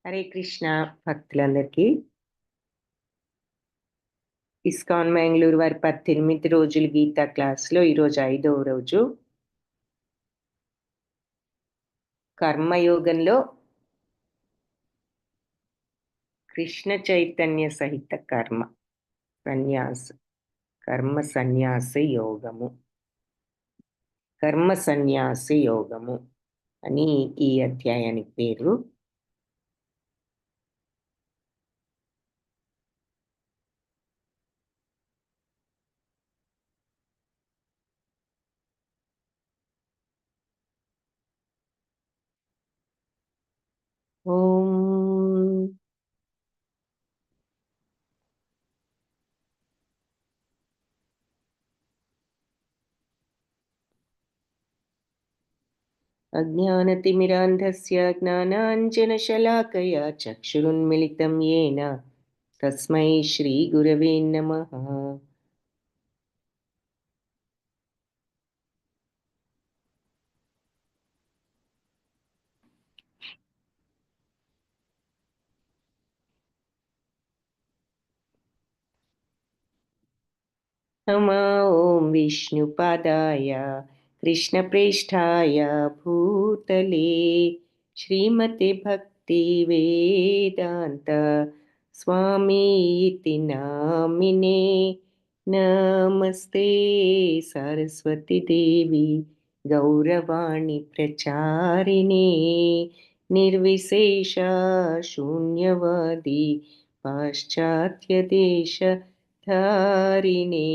హరే కృష్ణ భక్తులందరికీ ఇస్కాన్ మ్యాంగ్లూరు వారి 18 రోజుల గీతా క్లాస్లో ఈరోజు 5వ రోజు. కర్మయోగంలో కృష్ణ చైతన్య సహిత కర్మ సన్యాస యోగము అని ఈ అధ్యాయానికి పేరు. ఓం అజ్ఞానతిమిరాంధస్య జ్ఞానాంజనశలాకయా చక్షురున్మిళితం యేన తస్మై శ్రీగురవే నమః. नमः ॐ विष्णुपादाय कृष्णप्रेष्ठाय भूतले श्रीमते भक्तिवेदान्त स्वामीति नामिने. नमस्ते सरस्वती देवी गौरवाणी प्रचारिणे निर्विशेष शून्यवादी पाश्चात्य धारिणे.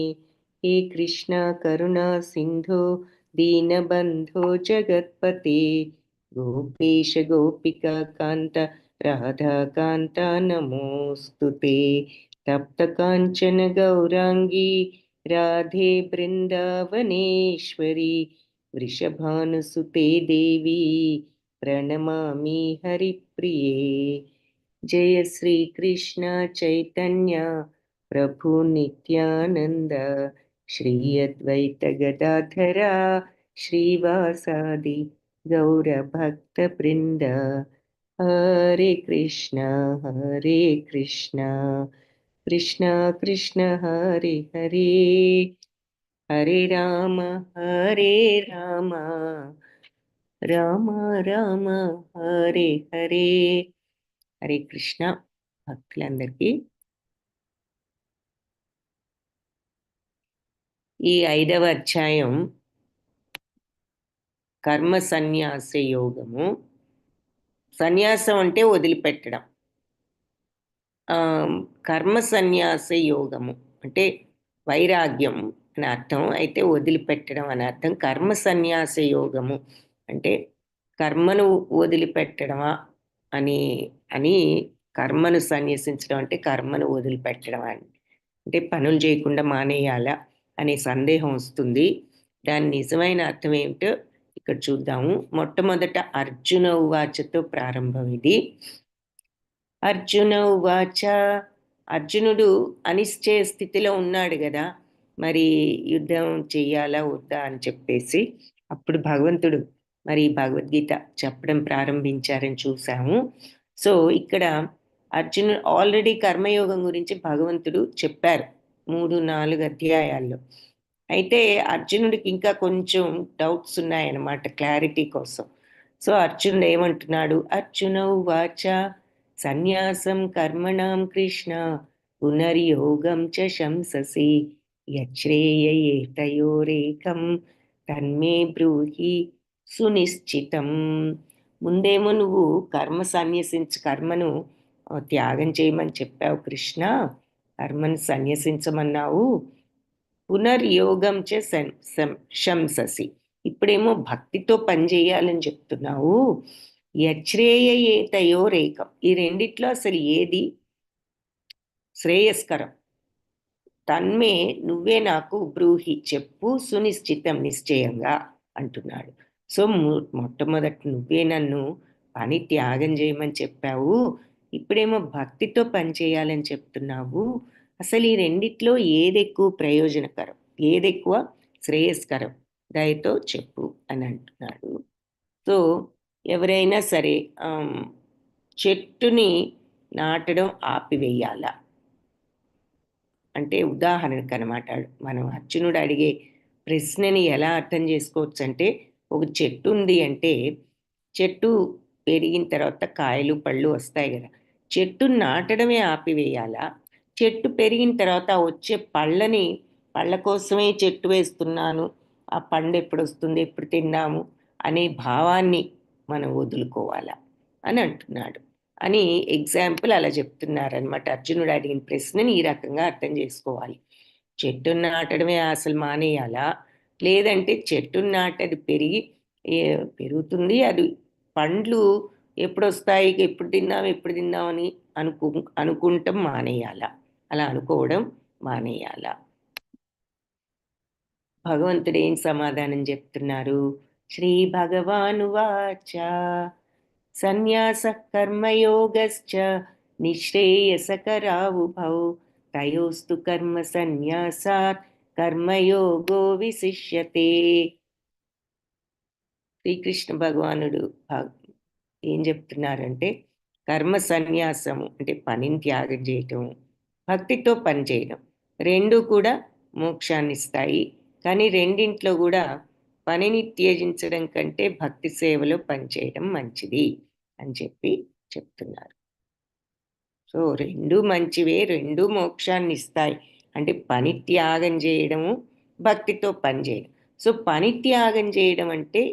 हे कृष्ण करुणा सिंधु दीनबंधो जगत्पते गोपेश गोपिका कांत राधा कांत नमोस्तुते. तप्त कांचन गौरांगी राधे बृंदावनेश्वरी वृषभानुसुते देवी प्रणमामि हरिप्रिये. जय श्री कृष्ण चैतन्य प्रभु नित्यानंद श्री अद्वैत गदाधरा श्रीवासादि गौर भक्त वृंद. हरे कृष्ण कृष्ण कृष्ण हरे हरे हरे राम राम राम हरे हरे. హరే కృష్ణ భక్తులందరికీ ఈ 5వ అధ్యాయం కర్మ సన్యాస యోగము. సన్యాసం అంటే వదిలిపెట్టడం. కర్మ సన్యాస యోగము అంటే వైరాగ్యం అని అర్థం, అయితే వదిలిపెట్టడం అని అర్థం. కర్మ సన్యాస యోగము అంటే కర్మను వదిలిపెట్టడమా అని అని కర్మను సన్యసించడం అంటే కర్మను వదిలిపెట్టడం అంటే పనులు చేయకుండా మానేయాలా అనే సందేహం వస్తుంది. దాని నిజమైన అర్థం ఏమిటో ఇక్కడ చూద్దాము. మొట్టమొదట అర్జున ఉవాచతో ప్రారంభం ఇది. అర్జున ఉవాచ, అర్జునుడు అనిశ్చయ స్థితిలో ఉన్నాడు కదా, మరి యుద్ధం చెయ్యాలా వద్దా అని చెప్పేసి అప్పుడు భగవంతుడు మరి భగవద్గీత చెప్పడం ప్రారంభించారని చూసాము. సో ఇక్కడ అర్జునుడు ఆల్రెడీ కర్మయోగం గురించి భగవంతుడు చెప్పారు 3-4 అధ్యాయాల్లో. అయితే అర్జునుడికి ఇంకా కొంచెం డౌట్స్ ఉన్నాయన్నమాట, క్లారిటీ కోసం. సో అర్జునుడు ఏమంటున్నాడు? అర్జున ఉవాచ సన్యాసం కర్మణాం కృష్ణ పునర్యోగం చ శంససి యచ్రేయేతయోరేకం తన్మే బ్రూహి సునిశ్చితం. ముందేమో నువ్వు కర్మను త్యాగం చేయమని చెప్పావు కృష్ణ, కర్మను సన్యసించమన్నావు. పునర్యోగం చ శంససి, ఇప్పుడేమో భక్తితో పనిచేయాలని చెప్తున్నావు. యచ్రేయేతయోరేకం, ఈ రెండిట్లో అసలు ఏది శ్రేయస్కరం? తన్మే, నువ్వే నాకు బ్రూహి చెప్పు, సునిశ్చితం నిశ్చయంగా అంటున్నాడు. సో మొట్టమొదటి నువ్వే నన్ను పని త్యాగం చేయమని చెప్పావు, ఇప్పుడేమో భక్తితో పని చేయాలని చెప్తున్నావు. అసలు ఈ రెండిట్లో ఏది ఎక్కువ ప్రయోజనకరం, ఏది ఎక్కువ శ్రేయస్కరం, దయతో చెప్పు అని అంటున్నాడు. సో ఎవరైనా సరే చెట్టుని నాటడం ఆపివేయాల అంటే ఉదాహరణకు అనమాట. మనం అర్జునుడు అడిగే ప్రశ్నని ఎలా అర్థం చేసుకోవచ్చు అంటే, ఒక చెట్టు ఉంది అంటే చెట్టు పెరిగిన తర్వాత కాయలు పళ్ళు వస్తాయి కదా. చెట్టు నాటడమే ఆపివేయాలా, చెట్టు పెరిగిన తర్వాత వచ్చే పళ్ళని పళ్ళ కోసమే చెట్టు వేస్తున్నాను, ఆ పండు ఎప్పుడు వస్తుంది ఎప్పుడు తిన్నాము అనే భావాన్ని మనం వదులుకోవాలా అని అంటున్నాడు. అని ఎగ్జాంపుల్ అలా చెప్తున్నారనమాట. అర్జునుడు అడిగిన ప్రశ్నని ఈ రకంగా అర్థం చేసుకోవాలి. చెట్టును నాటడమే అసలు మానేయాలా, లేదంటే చెట్టును నాటది పెరిగి పెరుగుతుంది, అది పండ్లు ఎప్పుడొస్తాయి ఎప్పుడు తిన్నాం ఎప్పుడు తిన్నామని అనుకు అనుకుంటాం మానేయాలా, అలా అనుకోవడం మానేయాలా. భగవంతుడు ఏం సమాధానం చెప్తున్నారు? శ్రీ భగవానువాచ సన్యాస కర్మయోగశ్చ నిశ్రేయసకరావుభౌ తయోస్తు కర్మ సన్యాసాత్ కర్మయోగో విశిష్యతే. శ్రీకృష్ణ భగవానుడు ఏం చెప్తున్నారంటే, కర్మ సన్యాసము అంటే పనిని త్యాగం చేయటం, భక్తితో పని చేయడం రెండు కూడా మోక్షాన్ని ఇస్తాయి. కానీ రెండింట్లో కూడా పనిని త్యజించడం కంటే భక్తి సేవలో పనిచేయడం మంచిది అని చెప్పి చెప్తున్నారు. సో రెండు మంచివే, రెండు మోక్షాన్ని ఇస్తాయి. అంటే పని త్యాగం చేయడము, భక్తితో పని చేయడం. సో పని త్యాగం చేయడం అంటే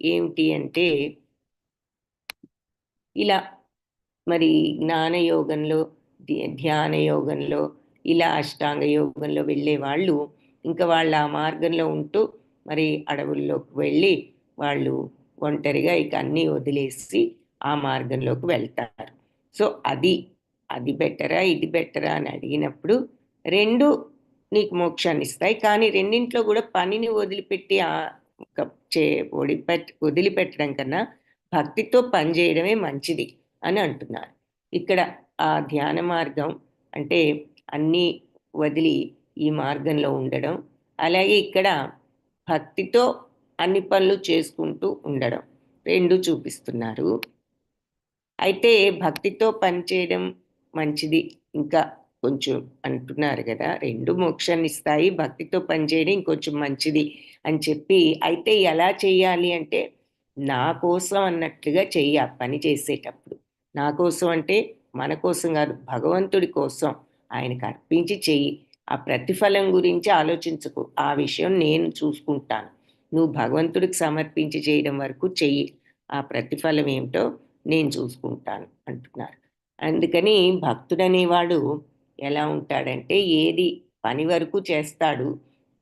ఏమిటి అంటే, ఇలా మరి జ్ఞానయోగంలో ధ్యాన యోగంలో ఇలా అష్టాంగ యోగంలో వెళ్ళే వాళ్ళు ఇంకా వాళ్ళు ఆ మార్గంలో ఉంటూ మరి అడవుల్లోకి వెళ్ళి వాళ్ళు ఒంటరిగా ఇక అన్నీ వదిలేసి ఆ మార్గంలోకి వెళ్తారు. సో అది అది బెటరా ఇది బెటరా అని అడిగినప్పుడు రెండు నీకు మోక్షాన్ని ఇస్తాయి. కానీ రెండింట్లో కూడా పనిని వదిలిపెట్టి చే వదిలిపెట్టడం కన్నా భక్తితో పనిచేయడమే మంచిది అని అంటున్నారు. ఇక్కడ ఆ ధ్యాన మార్గం అంటే అన్నీ వదిలి ఈ మార్గంలో ఉండడం, అలాగే ఇక్కడ భక్తితో అన్ని పనులు చేసుకుంటూ ఉండడం రెండు చూపిస్తున్నారు. అయితే భక్తితో పనిచేయడం మంచిది ఇంకా కొంచెం అంటున్నారు కదా, రెండు మోక్షాన్ని ఇస్తాయి, భక్తితో పనిచేయడం ఇంకొంచెం మంచిది అని చెప్పి, అయితే ఎలా చేయాలి అంటే నా కోసం అన్నట్లుగా చెయ్యి ఆ పని చేసేటప్పుడు. నా కోసం అంటే మన కోసం కాదు, భగవంతుడి కోసం ఆయనకు అర్పించి చెయ్యి. ఆ ప్రతిఫలం గురించి ఆలోచించకు, ఆ విషయం నేను చూసుకుంటాను, నువ్వు భగవంతుడికి సమర్పించి చేయడం వరకు చెయ్యి, ఆ ప్రతిఫలం ఏమిటో నేను చూసుకుంటాను అంటున్నారు. అందుకని భక్తుడనేవాడు ఎలా ఉంటాడంటే ఏది పని వరకు చేస్తాడు,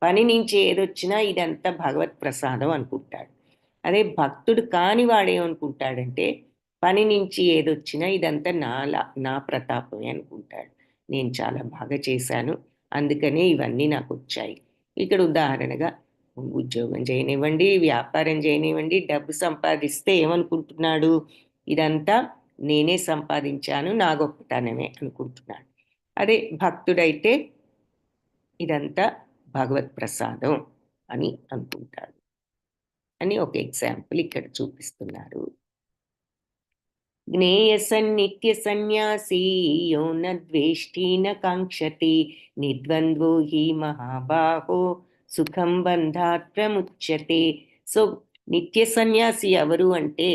పని నుంచి ఏదొచ్చినా ఇదంతా భగవత్ ప్రసాదం అనుకుంటాడు. అదే భక్తుడు కాని వాడేమనుకుంటాడంటే పని నుంచి ఏదొచ్చినా ఇదంతా నా ప్రతాపమే అనుకుంటాడు. నేను చాలా బాగా చేశాను అందుకనే ఇవన్నీ నాకు వచ్చాయి. ఇక్కడ ఉదాహరణగా ఉద్యోగం చేయనివ్వండి, వ్యాపారం చేయనివ్వండి, డబ్బు సంపాదిస్తే ఏమనుకుంటున్నాడు, ఇదంతా నేనే సంపాదించాను నా గొప్పతనమే అనుకుంటున్నాడు. అదే భక్తుడైతే ఇదంతా భగవత్ ప్రసాదం అని అనుకుంటాడు అని ఒక ఎగ్జాంపుల్ ఇక్కడ చూపిస్తున్నారు. జ్ఞేయ సన్నిత్య సన్యాసీ యో న ద్వేష్టి న కాంక్షతి నిర్ద్వంద్వో హి మహాబాహో సుఖం బంధాత్ ప్రముచ్యతే. సో నిత్య సన్యాసి ఎవరు అంటే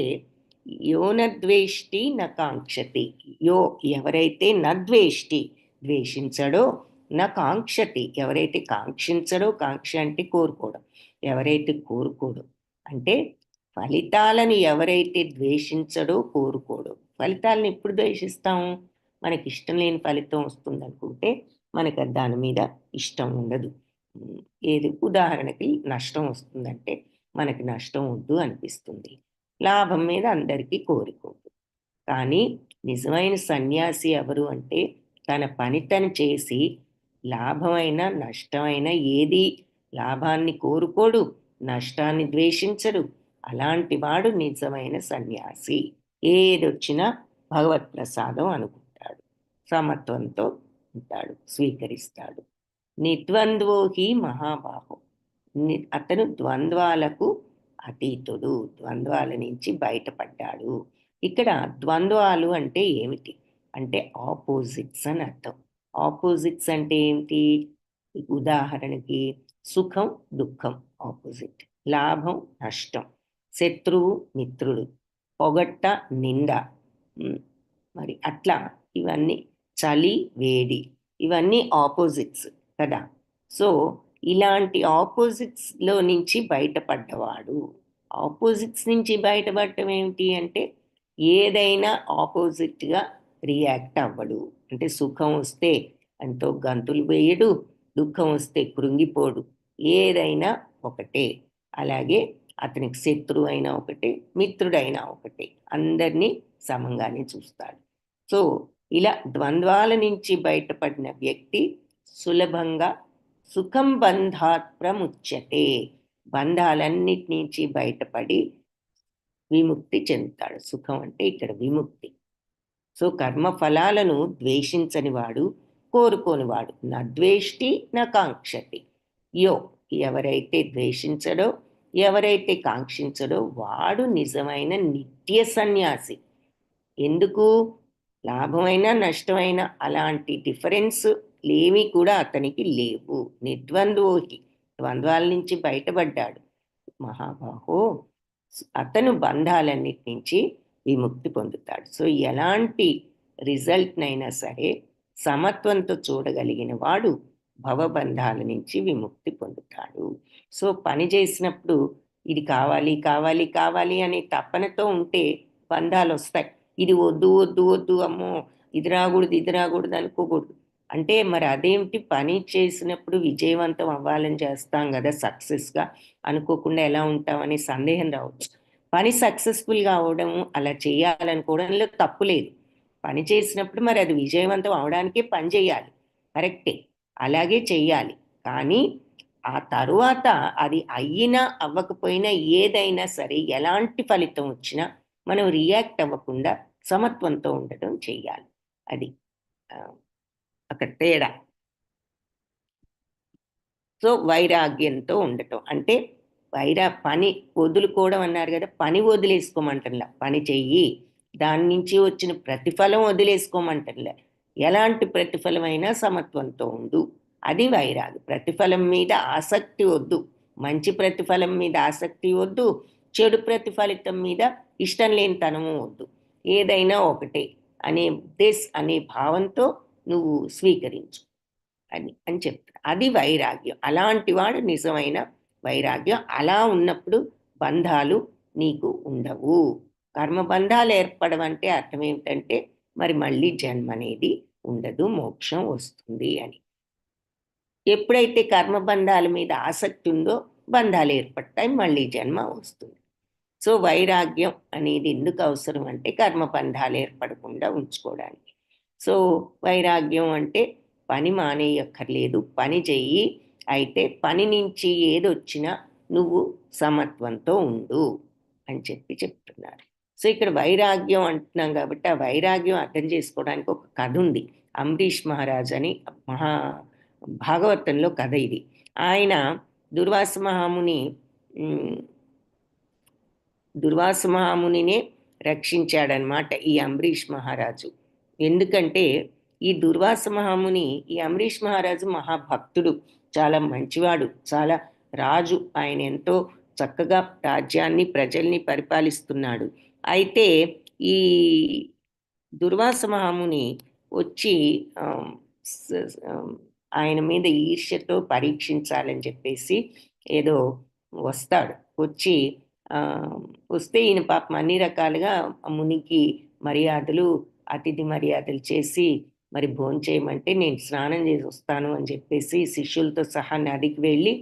యో న ద్వేష్టి న కాంక్షతి, యో ఎవరైతే నద్వేష్టి ద్వేషించడో, నా కాంక్షతి ఎవరైతే కాంక్షించడో, కాంక్ష అంటే కోరుకోవడం, ఎవరైతే కోరుకోడు అంటే ఫలితాలను ఎవరైతే ద్వేషించడో కోరుకోడో. ఫలితాలను ఎప్పుడు ద్వేషిస్తాము, మనకి ఇష్టం లేని ఫలితం వస్తుంది అనుకుంటే మనకు దాని మీద ఇష్టం ఉండదు. ఏది ఉదాహరణకి నష్టం వస్తుందంటే మనకి నష్టం వద్దు అనిపిస్తుంది, లాభం మీద అందరికీ కోరిక ఉంది. కానీ నిజమైన సన్యాసి ఎవరు అంటే తన పని తను చేసి లాభమైన నష్టమైన ఏది లాభాన్ని కోరుకోడు, నష్టాన్ని ద్వేషించడు. అలాంటి వాడు నిజమైన సన్యాసి. ఏదొచ్చినా భగవత్ ప్రసాదం అనుకుంటాడు, సమత్వంతో ఉంటాడు, స్వీకరిస్తాడు. నిద్వంద్వోహి మహాబాహు, అతను ద్వంద్వాలకు అతీతుడు, ద్వంద్వాల నుంచి బయటపడ్డాడు. ఇక్కడ ద్వంద్వాలు అంటే ఏమిటి అంటే ఆపోజిట్స్ అని అర్థం. ఆపోజిట్స్ అంటే ఏమిటి? ఉదాహరణకి సుఖం దుఃఖం ఆపోజిట్, లాభం నష్టం, శత్రువు మిత్రుడు, పొగట్ట నింద. ఉమ్, మరి అట్లా ఇవన్నీ చలి వేడి ఇవన్నీ ఆపోజిట్స్ కదా. సో ఇలాంటి ఆపోజిట్స్లో నుంచి బయటపడ్డవాడు. ఆపోజిట్స్ నుంచి బయటపడటం ఏమిటి అంటే ఏదైనా ఆపోజిట్గా రియాక్ట్ అవ్వడు. అంటే సుఖం వస్తే ఎంతో గంతులు వేయడు, దుఃఖం వస్తే కృంగిపోడు. ఏదైనా ఒకటే. అలాగే అతనికి శత్రువు అయినా ఒకటే, మిత్రుడైనా ఒకటే. అందరినీ సమంగానే చూస్తాడు. సో ఇలా ద్వంద్వాల నుంచి బయటపడిన వ్యక్తి సులభంగా సుఖం బంధాత్ ప్రముచ్యతే, బంధాలన్నిటి నుంచి బయటపడి విముక్తి చెందుతాడు. సుఖం అంటే ఇక్కడ విముక్తి. సో కర్మ ఫలాలను ద్వేషించని వాడు, కోరుకోనివాడు. నా ద్వేష్టి నా కాంక్షతి. యో ఎవరైతే ద్వేషించడో, ఎవరైతే కాంక్షించడో వాడు నిజమైన నిత్య సన్యాసి. ఎందుకు? లాభమైనా నష్టమైనా అలాంటి డిఫరెన్స్ ఏమీ కూడా అతనికి లేవు. నిర్ద్వంద్వోహి, ద్వంద్వాల నుంచి బయటపడ్డాడు మహాబాహో. అతను బంధాలన్నిటి నుంచి విముక్తి పొందుతాడు. సో ఎలాంటి రిజల్ట్నైనా సరే సమత్వంతో చూడగలిగిన వాడు భవబంధాల నుంచి విముక్తి పొందుతాడు. సో పని చేసినప్పుడు ఇది కావాలి కావాలి కావాలి అనే తపనతో ఉంటే బంధాలు వస్తాయి. ఇది వద్దు వద్దు వద్దు, అమ్మో ఇది రాకూడదు ఇది రాకూడదు అనుకోకూడదు. అంటే మరి అదేమిటి, పని చేసినప్పుడు విజయవంతం అవ్వాలని చేస్తాం కదా సక్సెస్గా, అనుకోకుండా ఎలా ఉంటామని సందేహం రావచ్చు. పని సక్సెస్ఫుల్గా అవడం అలా చేయాలనుకోవడంలో తప్పు లేదు. పని చేసినప్పుడు మరి అది విజయవంతం అవడానికే పని చేయాలి, కరెక్టే, అలాగే చెయ్యాలి. కానీ ఆ తరువాత అది అయినా అవ్వకపోయినా ఏదైనా సరే ఎలాంటి ఫలితం వచ్చినా మనం రియాక్ట్ అవ్వకుండా సమత్వంతో ఉండటం చెయ్యాలి. అది అక్కడ తేడా. సో వైరాగ్యంతో ఉండటం అంటే పని వదులుకోవడం అన్నారు కదా, పని వదిలేసుకోమంటలే, పని చెయ్యి, దాని నుంచి వచ్చిన ప్రతిఫలం వదిలేసుకోమంటలే. ఎలాంటి ప్రతిఫలమైనా సమత్వంతో ఉండు, అది వైరాగ్యం. ప్రతిఫలం మీద ఆసక్తి వద్దు, మంచి ప్రతిఫలం మీద ఆసక్తి వద్దు, చెడు ప్రతిఫలితం మీద ఇష్టం లేని తనము వద్దు. ఏదైనా ఒకటే అనే భావంతో నువ్వు స్వీకరించు అని చెప్తారు. అది వైరాగ్యం. అలాంటి వాడు నిజమైన వైరాగ్యం. అలా ఉన్నప్పుడు బంధాలు నీకు ఉండవు. కర్మబంధాలు ఏర్పడవంటే అర్థం ఏమిటంటే మరి మళ్ళీ జన్మ అనేది ఉండదు, మోక్షం వస్తుంది అని. ఎప్పుడైతే కర్మబంధాల మీద ఆసక్తి ఉందో బంధాలు ఏర్పడతాయి, మళ్ళీ జన్మ వస్తుంది. సో వైరాగ్యం అనేది ఎందుకు అవసరం అంటే కర్మబంధాలు ఏర్పడకుండా ఉంచుకోవడానికి. సో వైరాగ్యం అంటే పని మానేయక్కర్లేదు, పని చెయ్యి, అయితే పని నుంచి ఏదొచ్చినా నువ్వు సమత్వంతో ఉండు అని చెప్తున్నారు. సో ఇక్కడ వైరాగ్యం అంటున్నాం కాబట్టి ఆ వైరాగ్యం అర్థం చేసుకోవడానికి ఒక కథ ఉంది. అంబరీష్ మహారాజ్ అని భాగవతంలో కథ ఇది. ఆయన దుర్వాస మహాముని దుర్వాస మహామునినే రక్షించాడనమాట ఈ అంబరీష్ మహారాజు. ఎందుకంటే ఈ దుర్వాస మహాముని, ఈ అంబరీష్ మహారాజు మహాభక్తుడు, చాలా మంచివాడు, చాలా రాజు. ఆయన ఎంతో చక్కగా రాజ్యాన్ని ప్రజల్ని పరిపాలిస్తున్నాడు. అయితే ఈ దుర్వాస మహాముని వచ్చి ఆయన మీద ఈర్ష్యతో పరీక్షించాలని చెప్పేసి ఏదో వస్తాడు. వచ్చి వస్తే ఈయన పాపం అన్ని రకాలుగా మునికి మర్యాదలు, అతిథి మర్యాదలు చేసి మరి భోంచేయమంటే నేను స్నానం చేసి వస్తాను అని చెప్పేసి శిష్యులతో సహా నదికి వెళ్ళి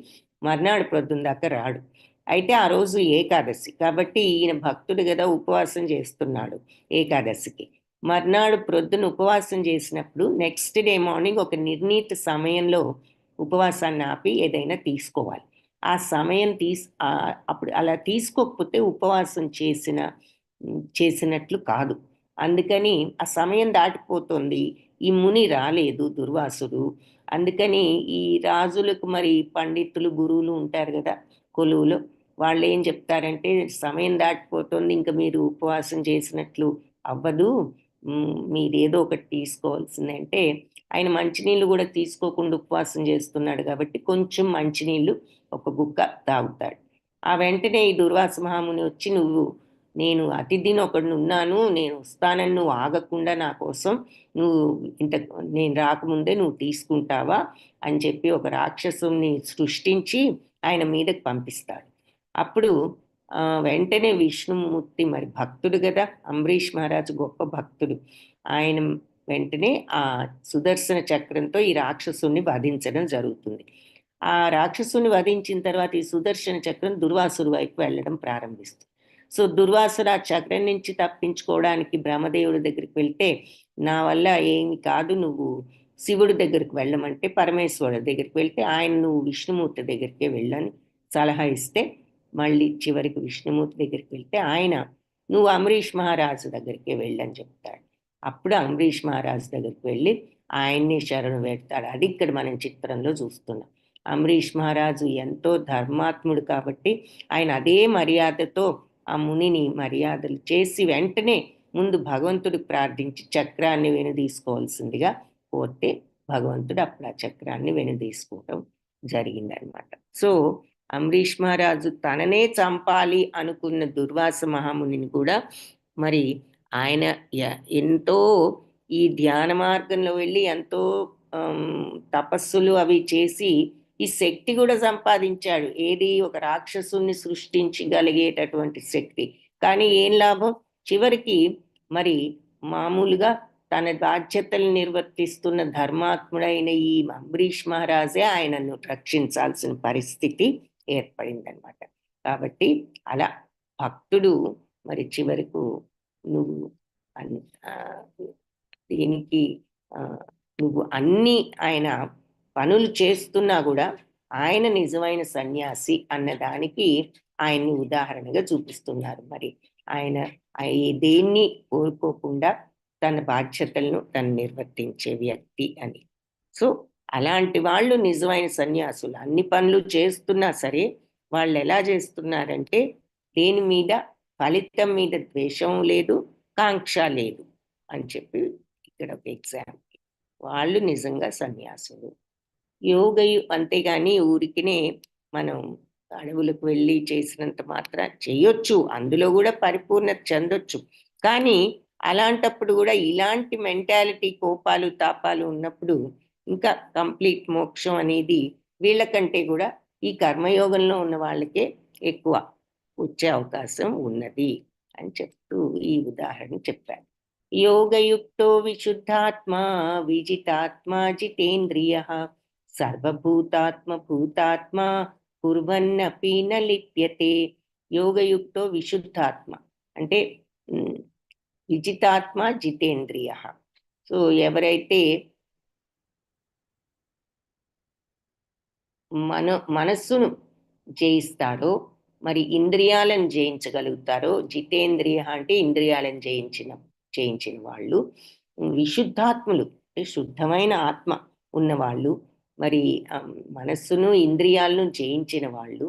మర్నాడు ప్రొద్దున దాకా రాడు. అయితే ఆ రోజు ఏకాదశి కాబట్టి ఈయన భక్తుడు కదా, ఉపవాసం చేస్తున్నాడు ఏకాదశికి. మర్నాడు ప్రొద్దున ఉపవాసం చేసినప్పుడు నెక్స్ట్ డే మార్నింగ్ ఒక నిర్ణీత సమయంలో ఉపవాసాన్ని ఆపి ఏదైనా తీసుకోవాలి. ఆ సమయం అప్పుడు అలా తీసుకోకపోతే ఉపవాసం చేసినట్లు కాదు. అందుకని ఆ సమయం దాటిపోతుంది, ఈ ముని రాలేదు దుర్వాసుడు. అందుకని ఈ రాజులకు మరి పండితులు గురువులు ఉంటారు కదా కొలువులో, వాళ్ళు ఏం చెప్తారంటే, సమయం దాటిపోతుంది, ఇంక మీరు ఉపవాసం చేసినట్లు అవ్వదు, మీరేదో ఒకటి తీసుకోవాల్సిందంటే, ఆయన మంచినీళ్ళు కూడా తీసుకోకుండా ఉపవాసం చేస్తున్నాడు కాబట్టి కొంచెం మంచినీళ్ళు ఒక గుక్క తాగుతాడు. ఆ వెంటనే ఈ దుర్వాస మహాముని వచ్చి, నువ్వు నేను అతిథిని ఒకడున్నాను, నేను వస్తానని నువ్వు ఆగకుండా నా కోసం నువ్వు ఇంత నేను రాకముందే నువ్వు తీసుకుంటావా అని చెప్పి ఒక రాక్షసుని సృష్టించి ఆయన మీదకి పంపిస్తాడు. అప్పుడు వెంటనే విష్ణుమూర్తి మరి భక్తుడు కదా, అంబరీష్ మహారాజు గొప్ప భక్తుడు. ఆయన వెంటనే ఆ సుదర్శన చక్రంతో ఈ రాక్షసుని వధించడం జరుగుతుంది. ఆ రాక్షసుని వధించిన తర్వాత ఈ సుదర్శన చక్రం దుర్వాసుడి వైపు వెళ్ళడం ప్రారంభిస్తుంది. సో దుర్వాసుడు ఆ చక్రం నుంచి తప్పించుకోవడానికి బ్రహ్మదేవుడి దగ్గరికి వెళ్తే, నా వల్ల ఏమి కాదు, నువ్వు శివుడి దగ్గరికి వెళ్ళమంటే పరమేశ్వరుడి దగ్గరికి వెళ్తే ఆయన, నువ్వు విష్ణుమూర్తి దగ్గరికే వెళ్ళని సలహా ఇస్తే, మళ్ళీ చివరికి విష్ణుమూర్తి దగ్గరికి వెళ్తే ఆయన, నువ్వు అంబరీష్ మహారాజు దగ్గరికే వెళ్ళని చెప్తాడు. అప్పుడు అంబరీష్ మహారాజు దగ్గరికి వెళ్ళి ఆయన్ని శరణు వేడతాడు. అది ఇక్కడ మనం చిత్రంలో చూస్తున్నాం. అంబరీష్ మహారాజు ఎంతో ధర్మాత్ముడు కాబట్టి ఆయన అదే మర్యాదతో ఆ మునిని మర్యాదలు చేసి వెంటనే ముందు భగవంతుడికి ప్రార్థించి చక్రాన్ని వెనుదీసుకోవాల్సిందిగా కోరితే, భగవంతుడు అప్పుడు ఆ చక్రాన్ని వెనుదీసుకోవటం జరిగిందనమాట. సో అంబరీష్ మహారాజు తననే చంపాలి అనుకున్న దుర్వాస మహామునిని కూడా మరి ఆయన ఎంతో ఈ ధ్యాన మార్గంలో వెళ్ళి ఎంతో తపస్సులు అవి చేసి ఈ శక్తి కూడా సంపాదించాడు. ఏది, ఒక రాక్షసుని సృష్టించగలిగేటటువంటి శక్తి. కానీ ఏం లాభం, చివరికి మరి మామూలుగా తన బాధ్యతలు నిర్వర్తిస్తున్న ధర్మాత్ముడైన ఈ అంబరీష్ మహారాజే ఆయనను రక్షించాల్సిన పరిస్థితి ఏర్పడిందనమాట. కాబట్టి అలా భక్తుడు మరి చివరకు నువ్వు దీనికి నువ్వు అన్ని ఆయన పనులు చేస్తున్నా కూడా ఆయన నిజమైన సన్యాసి అన్నదానికి ఆయన్ని ఉదాహరణగా చూపిస్తున్నారు. మరి ఆయన దేన్ని కోరుకోకుండా తన బాధ్యతలను తను నిర్వర్తించే వ్యక్తి అని. సో అలాంటి వాళ్ళు నిజమైన సన్యాసులు. అన్ని పనులు చేస్తున్నా సరే వాళ్ళు ఎలా చేస్తున్నారంటే, దేని మీద ఫలితం మీద ద్వేషం లేదు, కాంక్ష లేదు అని చెప్పి ఇక్కడ ఒక ఎగ్జాంపుల్. వాళ్ళు నిజంగా సన్యాసులు. యోగయు అంతేగాని ఊరికినే మనం అడవులకు వెళ్ళి చేసినంత మాత్రం చేయొచ్చు, అందులో కూడా పరిపూర్ణత చెందొచ్చు. కానీ అలాంటప్పుడు కూడా ఇలాంటి మెంటాలిటీ, కోపాలు తాపాలు ఉన్నప్పుడు ఇంకా కంప్లీట్ మోక్షం అనేది వీళ్ళకంటే కూడా ఈ కర్మయోగంలో ఉన్న వాళ్ళకే ఎక్కువ వచ్చే అవకాశం ఉన్నది అని చెప్తూ ఈ ఉదాహరణ చెప్పారు. యోగయుక్తో విశుద్ధాత్మా విజితాత్మా జితేంద్రియ సర్వభూతాత్మ భూతాత్మ కుర్వన్నపి న లిప్యతే. యోగయుక్తో విశుద్ధాత్మ అంటే విజితాత్మ జితేంద్రియ. సో ఎవరైతే మనస్సును జయిస్తాడో, మరి ఇంద్రియాలను జయించగలుగుతారో, జితేంద్రియ అంటే ఇంద్రియాలను జయించిన వాళ్ళు, విశుద్ధాత్ములు శుద్ధమైన ఆత్మ ఉన్నవాళ్ళు, మరి మనస్సును ఇంద్రియాలను జయించిన వాళ్ళు,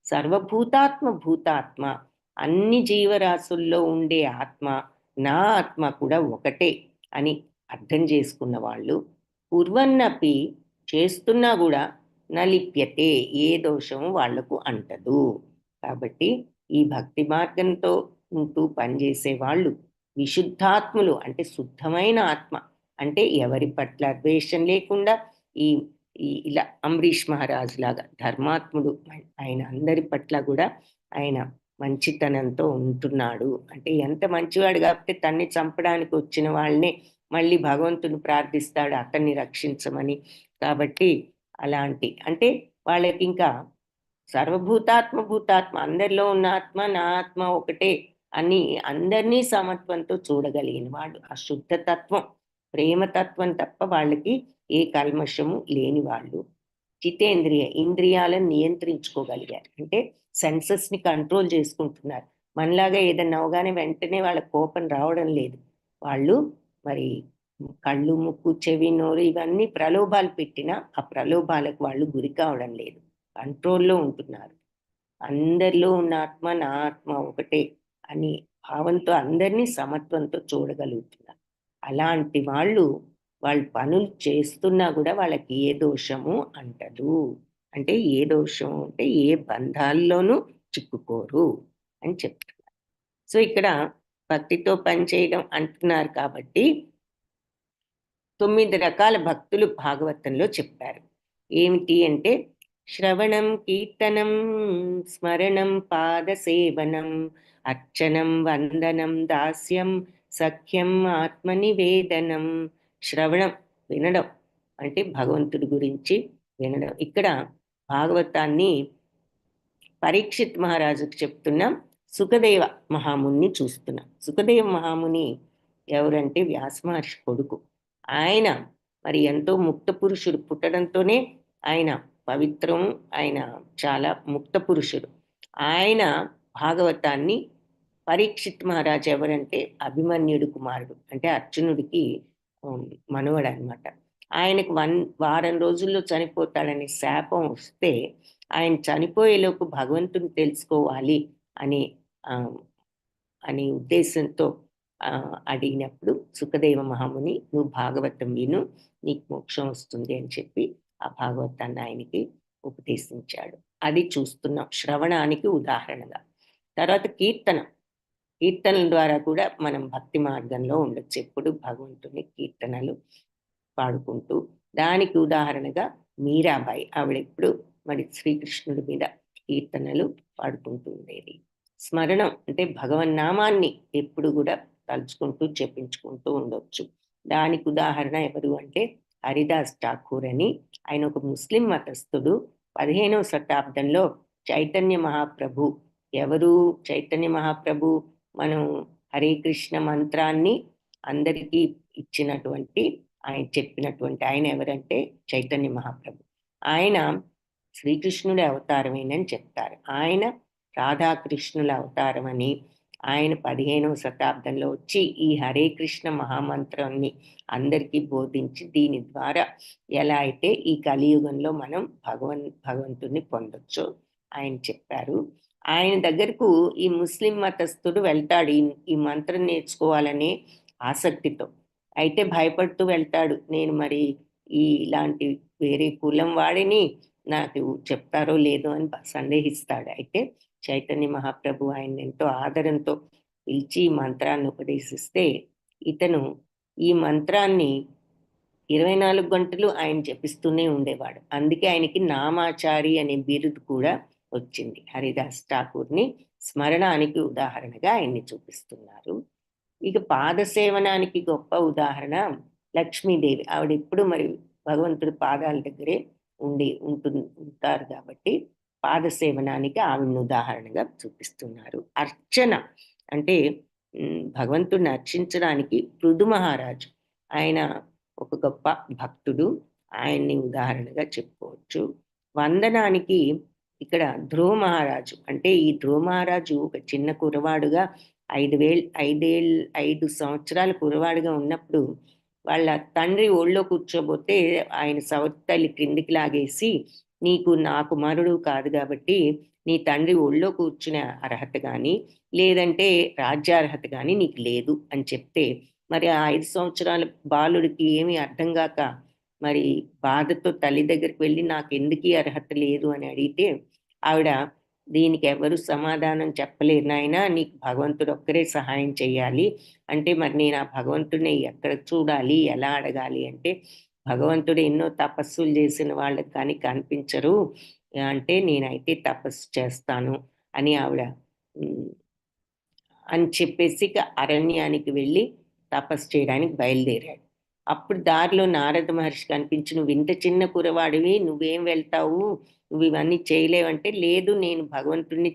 సర్వభూతాత్మ భూతాత్మ అన్ని జీవరాశుల్లో ఉండే ఆత్మ, నా ఆత్మ కూడా ఒకటే అని అర్థం చేసుకున్న వాళ్ళు, పూర్వన్నపి చేస్తున్నా కూడా నలిప్యతే ఏ దోషము వాళ్లకు అంటదు. కాబట్టి ఈ భక్తి మార్గంతో ఉంటూ పనిచేసే వాళ్ళు విశుద్ధాత్ములు అంటే శుద్ధమైన ఆత్మ, అంటే ఎవరి పట్ల ద్వేషం లేకుండా ఈ ఇలా అంబరీష్ మహారాజు లాగా ధర్మాత్ముడు, ఆయన అందరి పట్ల కూడా ఆయన మంచితనంతో ఉంటున్నాడు. అంటే ఎంత మంచివాడు కాబట్టి తన్ని చంపడానికి వచ్చిన వాళ్ళనే మళ్ళీ భగవంతుని ప్రార్థిస్తాడు అతన్ని రక్షించమని. కాబట్టి అలాంటి అంటే వాళ్ళకి ఇంకా సర్వభూతాత్మ భూతాత్మ అందరిలో ఉన్న ఆత్మ నా ఆత్మ ఒకటే అని అందరినీ సమత్వంతో చూడగలిగిన వాడు. ఆ శుద్ధతత్వం, ప్రేమతత్వం తప్ప వాళ్ళకి ఏ కల్మషము లేని వాళ్ళు. జితేంద్రియ ఇంద్రియాలను నియంత్రించుకోగలిగారు, అంటే సెన్సెస్ని కంట్రోల్ చేసుకుంటున్నారు. మనలాగా ఏదన్నా అవగానే వెంటనే వాళ్ళ కోపం రావడం లేదు. వాళ్ళు మరి కళ్ళు ముక్కు చెవి నోరు ఇవన్నీ ప్రలోభాలు పెట్టినా ఆ ప్రలోభాలకు వాళ్ళు గురి కావడం లేదు, కంట్రోల్లో ఉంటున్నారు. అందరిలో ఉన్న ఆత్మ నా ఆత్మ ఒకటే అని భావంతో అందరినీ సమత్వంతో చూడగలుగుతున్నారు. అలాంటి వాళ్ళు పనులు చేస్తున్నా కూడా వాళ్ళకి ఏ దోషము అంటదు. అంటే ఏ దోషం అంటే ఏ బంధాల్లోనూ చిక్కుకోరు అని చెప్తున్నారు. సో ఇక్కడ భక్తితో పనిచేయడం అంటున్నారు కాబట్టి 9 రకాల భక్తులు భాగవతంలో చెప్పారు. ఏమిటి అంటే శ్రవణం, కీర్తనం, స్మరణం, పాదసేవనం, అర్చనం, వందనం, దాస్యం, సఖ్యం, ఆత్మనివేదనం. శ్రవణం వినడం అంటే భగవంతుడి గురించి వినడం. ఇక్కడ భాగవతాన్ని పరీక్షిత్ మహారాజుకు చెప్తున్నాం. సుఖదేవ మహాముని చూస్తున్నాం. సుఖదేవ మహాముని ఎవరంటే వ్యాస మహర్షి కొడుకు. ఆయన మరి ఎంతో ముక్త పురుషుడు పుట్టడంతోనే ఆయన పవిత్రం, ఆయన చాలా ముక్త పురుషుడు. ఆయన భాగవతాన్ని పరీక్షిత్ మహారాజు ఎవరంటే అభిమన్యుడు కుమారుడు, అంటే అర్జునుడికి మనవడు అనమాట. ఆయనకు వారం రోజుల్లో చనిపోతాడని శాపం వస్తే ఆయన చనిపోయేలోపు భగవంతుని తెలుసుకోవాలి అని ఆ, అనే ఉద్దేశంతో అడిగినప్పుడు సుఖదేవ మహాముని నువ్వు భాగవతం విను, నీకు మోక్షం వస్తుంది అని చెప్పి ఆ భాగవతాన్ని ఆయనకి ఉపదేశించాడు. అది చూస్తున్నాం శ్రవణానికి ఉదాహరణగా. తర్వాత కీర్తనల ద్వారా కూడా మనం భక్తి మార్గంలో ఉండొచ్చు. ఎప్పుడు భగవంతుని కీర్తనలు పాడుకుంటూ, దానికి ఉదాహరణగా మీరాబాయి ఆవిడెప్పుడు మరి శ్రీకృష్ణుడి మీద కీర్తనలు పాడుకుంటూ ఉండేది. స్మరణం అంటే భగవన్నామాన్ని ఎప్పుడు కూడా తలుచుకుంటూ జపించుకుంటూ ఉండొచ్చు. దానికి ఉదాహరణ ఎవరు అంటే హరిదాస్ ఠాకూర్ అని. ఆయన ఒక ముస్లిం మతస్థుడు. 15వ శతాబ్దంలో చైతన్య మహాప్రభు ఎవరు? చైతన్య మహాప్రభు మనం హరే కృష్ణ మంత్రాన్ని అందరికీ ఇచ్చినటువంటి ఆయన చెప్పినటువంటి ఆయన ఎవరంటే చైతన్య మహాప్రభు. ఆయన శ్రీకృష్ణుడి అవతారమేనని చెప్తారు. ఆయన రాధాకృష్ణుల అవతారం అని. ఆయన 15వ శతాబ్దంలో వచ్చి ఈ హరే కృష్ణ మహామంత్రాన్ని అందరికీ బోధించి దీని ద్వారా ఎలా అయితే ఈ కలియుగంలో మనం భగవంతుని పొందొచ్చో ఆయన చెప్పారు. ఆయన దగ్గరకు ఈ ముస్లిం మతస్థుడు వెళ్తాడు ఈ మంత్రం నేర్చుకోవాలనే ఆసక్తితో. అయితే భయపడుతూ వెళ్తాడు, నేను మరి ఇలాంటి వేరే కులం వాడిని, నాకు చెప్తారో లేదో అని సందేహిస్తాడు. అయితే చైతన్య మహాప్రభు ఆయన ఎంతో ఆదరంతో పిలిచి ఈ మంత్రాన్ని ఉపదేశిస్తే ఇతను ఈ మంత్రాన్ని 24 గంటలు ఆయన జపిస్తూనే ఉండేవాడు. అందుకే ఆయనకి నామాచారి అనే బిరుదు కూడా వచ్చింది. హరిదాస్ ఠాకూర్ని స్మరణానికి ఉదాహరణగా ఆయన్ని చూపిస్తున్నారు. ఇక పాదసేవనానికి గొప్ప ఉదాహరణ లక్ష్మీదేవి. ఆవిడ ఎప్పుడు మరి భగవంతుడి పాదాల దగ్గరే ఉంటారు కాబట్టి పాదసేవనానికి ఆవిడని ఉదాహరణగా చూపిస్తున్నారు. అర్చన అంటే భగవంతుడిని అర్చించడానికి పృథు మహారాజు ఆయన ఒక గొప్ప భక్తుడు, ఆయన్ని ఉదాహరణగా చెప్పుకోవచ్చు. వందనానికి ఇక్కడ ధ్రువ మహారాజు, అంటే ఈ ధ్రువ మహారాజు ఒక చిన్న కురవాడుగా 5 సంవత్సరాల కురవాడుగా ఉన్నప్పుడు వాళ్ళ తండ్రి ఒళ్ళో కూర్చోబోతే ఆయన సవతి క్రిందికి లాగేసి, నీకు నా కుమారుడు కాదు కాబట్టి నీ తండ్రి ఒళ్ళో కూర్చునే అర్హత కానీ లేదంటే రాజ్యార్హత కానీ నీకు లేదు అని చెప్తే, మరి ఆ 5 సంవత్సరాల బాలుడికి ఏమీ అర్థం కాక మరి బాధతో తల్లి దగ్గరికి వెళ్ళి నాకు ఎందుకు అర్హత లేదు అని అడిగితే ఆవిడ దీనికి ఎవరు సమాధానం చెప్పలేరు నాయనా, నీకు భగవంతుడు ఒక్కరే సహాయం చేయాలి అంటే మరి నేను ఆ భగవంతుడిని ఎక్కడ చూడాలి, ఎలా అడగాలి అంటే భగవంతుడు ఎన్నో తపస్సులు చేసిన వాళ్ళకి కానీ కనిపించరు అంటే నేనైతే తపస్సు చేస్తాను అని ఆవిడ అని చెప్పేసి అరణ్యానికి వెళ్ళి తపస్సు చేయడానికి బయలుదేరాడు. అప్పుడు దారిలో నారద మహర్షి కనిపించి, నువ్వు ఇంత చిన్న కురవాడివి, నువ్వేం వెళ్తావు, నువ్వు ఇవన్నీ చేయలేవంటే, లేదు నేను భగవంతుడిని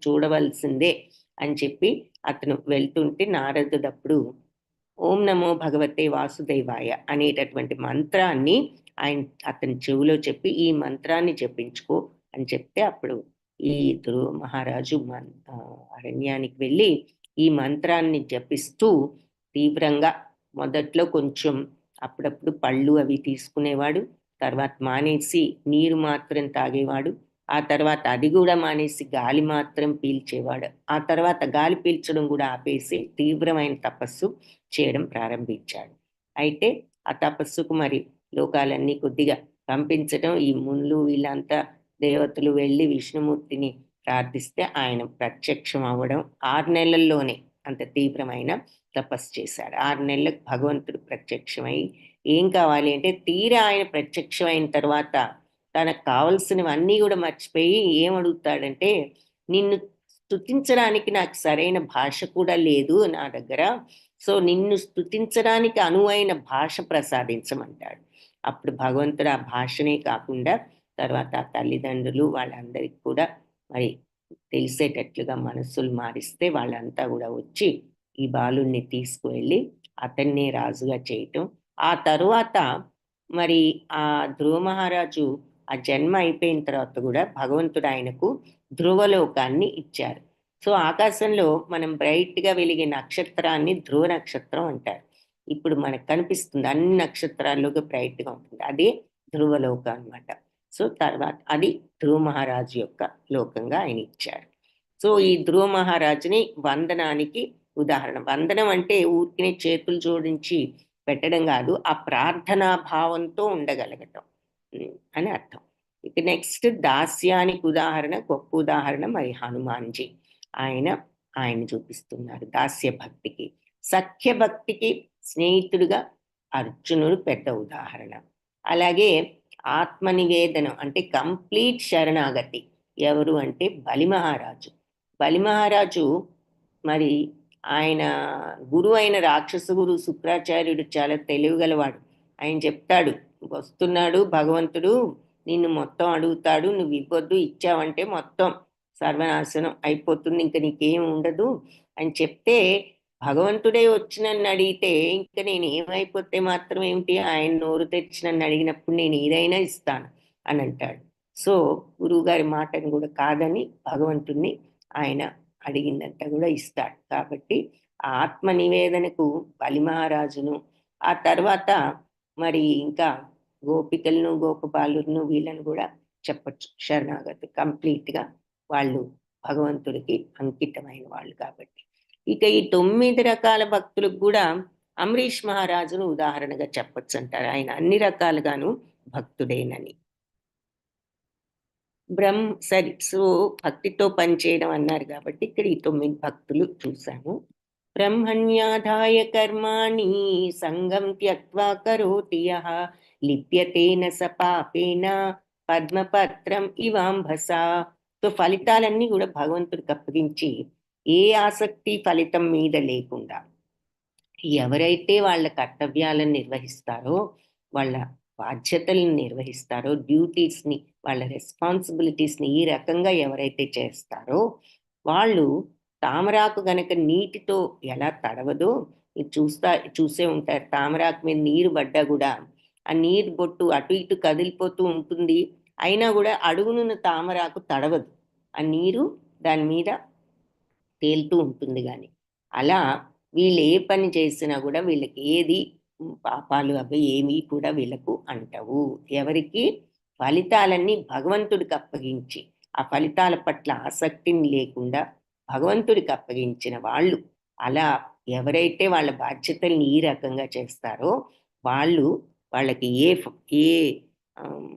చూడవలసిందే అని చెప్పి అతను వెళ్తుంటే నారదుడప్పుడు ఓం నమో భగవతే వాసుదేవాయ అనేటటువంటి మంత్రాన్ని అతని చెవిలో చెప్పి ఈ మంత్రాన్ని జపించుకో అని చెప్తే అప్పుడు ఈ ధ్రువ మహారాజు అరణ్యానికి వెళ్ళి ఈ మంత్రాన్ని జపిస్తూ తీవ్రంగా మొదట్లో కొంచెం అప్పుడప్పుడు పళ్ళు అవి తీసుకునేవాడు, తర్వాత మానేసి నీరు మాత్రం తాగేవాడు, ఆ తర్వాత అది కూడా మానేసి గాలి మాత్రం పీల్చేవాడు. ఆ తర్వాత గాలి పీల్చడం కూడా ఆపేసి తీవ్రమైన తపస్సు చేయడం ప్రారంభించాడు. అయితే ఆ తపస్సుకు మరి లోకాలన్నీ కొద్దిగా కంపించటం, ఈ మునులు వీళ్ళంతా దేవతలు వెళ్ళి విష్ణుమూర్తిని ప్రార్థిస్తే ఆయన ప్రత్యక్షం అవ్వడం 6 నెలల్లోనే అంత తీవ్రమైన తపస్సు చేశాడు. 6 నెలలకు భగవంతుడు ప్రత్యక్షమై ఏం కావాలి అంటే తీరా ఆయన ప్రత్యక్షమైన తర్వాత తనకు కావాల్సినవన్నీ కూడా మర్చిపోయి ఏమడుగుతాడంటే, నిన్ను స్తుతించడానికి నాకు సరైన భాష కూడా లేదు నా దగ్గర. సో, నిన్ను స్తుతించడానికి అనువైన భాష ప్రసాదించమంటాడు. అప్పుడు భగవంతుడు ఆ భాషనే కాకుండా తర్వాత ఆ తల్లిదండ్రులు వాళ్ళందరికి కూడా మరి తెలిసేటట్లుగా మనస్సులు మారిస్తే వాళ్ళంతా కూడా వచ్చి ఈ బాలుడిని తీసుకువెళ్ళి అతన్నే రాజుగా చేయటం. ఆ తరువాత మరి ఆ ధ్రువ మహారాజు ఆ జన్మ అయిపోయిన తర్వాత కూడా భగవంతుడు ఆయనకు ధ్రువలోకాన్ని ఇచ్చారు. సో, ఆకాశంలో మనం బ్రైట్‌గా వెలిగే నక్షత్రాన్ని ధ్రువ నక్షత్రం అంటారు. ఇప్పుడు మనకు కనిపిస్తుంది. అన్ని నక్షత్రాల్లోకి బ్రైట్‌గా ఉంటుంది. అదే ధ్రువలోకం అనమాట. సో, తర్వాత అది ధ్రువ మహారాజు యొక్క లోకంగా ఆయన ఇచ్చారు. సో, ఈ ధ్రువ మహారాజుని వందనానికి ఉదాహరణ. వందనం అంటే ఊరికనే చేతులు జోడించి పెట్టడం గాదు. ఆ ప్రార్థనా భావంతో ఉండగలగటం. అని అర్థం. ఇక నెక్స్ట్ దాస్యానికి ఉదాహరణ, గొప్ప ఉదాహరణ మరి హనుమాన్‌జీ. ఆయన, ఆయన చూపిస్తున్నారు దాస్య భక్తికి. సఖ్య భక్తికి స్నేహితుడుగా అర్జునుడు పెద్ద ఉదాహరణ. అలాగే ఆత్మ నివేదనం అంటే కంప్లీట్ శరణాగతి ఎవరు అంటే బలిమహారాజు. బలిమహారాజు మరి ఆయన గురువైన రాక్షస గురువు శుక్రాచార్యుడు చాలా తెలివిగలవాడు. ఆయన చెప్తాడు, వస్తున్నాడు భగవంతుడు నిన్ను మొత్తం అడుగుతాడు. నువ్వు ఇవ్వొద్దు, ఇచ్చావంటే మొత్తం సర్వనాశనం అయిపోతుంది. ఇంక నీకేం ఉండదు అని చెప్తే, భగవంతుడే వచ్చి నన్ను అడిగితే ఇంక నేను ఏమైపోతే మాత్రం ఏమిటి? ఆయన నోరు తెరిచి నన్ను అడిగినప్పుడు నేను ఏదైనా ఇస్తాను అని అంటాడు. సో, గురువుగారి మాటను కూడా కాదని భగవంతుడిని ఆయన అడిగిందంతా కూడా ఇస్తాడు. కాబట్టి ఆ ఆత్మ నివేదనకు బలిమహారాజును, ఆ తర్వాత మరి ఇంకా గోపికలను, గోపబాలులను వీళ్ళని కూడా చెప్పొచ్చు. శరణాగతి కంప్లీట్‌గా వాళ్ళు భగవంతుడికి అంకితమైన వాళ్ళు కాబట్టి. ఇక ఈ 9 రకాల భక్తులకు గూడా అంబరీష్ మహారాజును ఉదాహరణగా చెప్పొచ్చంటారు. ఆయన అన్ని రకాలుగాను భక్తుడేనని. సరే. సో, భక్తితో పనిచేయడం అన్నారు గాబట్టి, ఇక్కడ ఈ 9 భక్తులు చూసాము. బ్రహ్మణ్యాదాయ కర్మాణి సంగం త్యక్త్వా కరోతి యః లిప్యతేన స పాపేన పద్మపత్రం ఇవాంభసా. సో, ఫలితాలన్నీ గూడా భగవంతుడికి అప్పగించి, ఏ ఆసక్తి ఫలితం మీద లేకుండా ఎవరైతే వాళ్ళ కర్తవ్యాలను నిర్వహిస్తారో, వాళ్ళ బాధ్యతలను నిర్వహిస్తారో, డ్యూటీస్‌ని, వాళ్ళ రెస్పాన్సిబిలిటీస్‌ని ఈ రకంగా ఎవరైతే చేస్తారో, వాళ్ళు తామరాకు గనక నీటితో ఎలా తడవదో, మీరు చూసే ఉంటారు. తామరాకు మీద నీరు పడ్డా గూడా, ఆ నీరు బొట్టు అటు ఇటు కదిలిపోతూ ఉంటుంది. అయినా గూడా అడుగునున్న తామరాకు తడవదు. ఆ నీరు దాని మీద తేలుతూ ఉంటుంది గాని. అలా వీళ్ళు ఏ పని చేసినా గూడా వీళ్ళకి ఏది పాపాలు అవి ఏమీ కూడా వీళ్ళకు అంటవు. ఎవరికి? ఫలితాలన్నీ భగవంతుడికి అప్పగించి, ఆ ఫలితాల పట్ల ఆసక్తిని లేకుండా భగవంతుడికి అప్పగించిన వాళ్ళు, అలా ఎవరైతే వాళ్ళ బాధ్యతల్ని ఈ రకంగా చేస్తారో, వాళ్ళు వాళ్ళకి ఏ ఆహ్,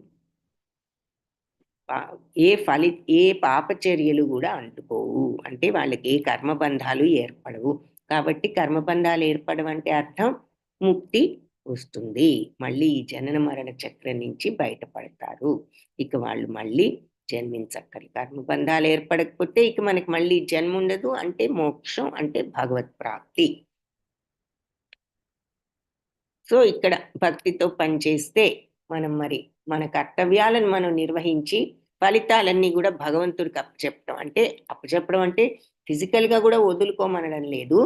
పా ఏ పాపచర్యలు గూడా అంటుకోవు. అంటే వాళ్ళకి ఏ కర్మబంధాలు ఏర్పడవు. కాబట్టి కర్మబంధాలు ఏర్పడవంటే అర్థం ముక్తి వస్తుంది. మళ్ళీ ఈ జనన మరణ చక్రం నుంచి బయటపడతారు. ఇక వాళ్ళు మళ్ళీ జన్మించక్కర్లేదు. కర్మబంధాలు ఏర్పడకపోతే ఇక మనకి మళ్ళీ జన్ముండదు. అంటే మోక్షం అంటే భగవత్ ప్రాప్తి. సో, ఇక్కడ భక్తితో పనిచేస్తే మనం మరి మన కర్తవ్యాలను మనం నిర్వహించి, ఫలితాలన్నీ గూడా భగవంతుడికి అప్పచెప్పడం. అంటే అప్పచెప్పడం అంటే ఫిజికల్‌గా గూడా వదులుకోమనడం లేదు.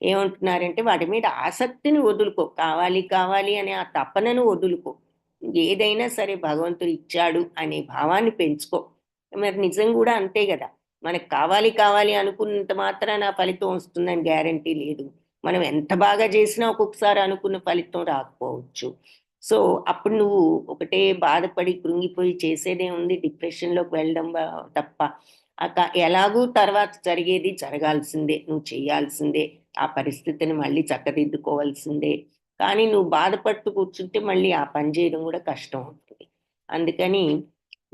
ఏమంటున్నారంటే వాటి మీద ఆసక్తిని వదులుకో. కావాలి, కావాలి అనే ఆ తపనను వదులుకో. ఏదైనా సరే భగవంతుడు ఇచ్చాడు అనే భావాన్ని పెంచుకో. మరి నిజం గూడా అంతే గదా! మనకు కావాలి, కావాలి అనుకున్నంత మాత్రాన ఆ ఫలితం వస్తుందని గ్యారంటీ లేదు. మనం ఎంత బాగా చేసినా ఒక్కొక్కసారి అనుకున్న ఫలితం రాకపోవచ్చు. సో అప్పుడు నువ్వు ఒకటే బాధపడి కృంగిపోయి చేసేదే ఉంది, డిప్రెషన్లోకి వెళ్ళడం తప్ప ఎలాగూ తర్వాత జరిగేది జరగాల్సిందే, నువ్వు చేయాల్సిందే, ఆ పరిస్థితిని మళ్ళీ చక్కదిద్దుకోవాల్సిందే. కానీ నువ్వు బాధపడుతూ కూర్చుంటే మళ్ళీ ఆ పని చేయడం కూడా కష్టం అవుతుంది. అందుకని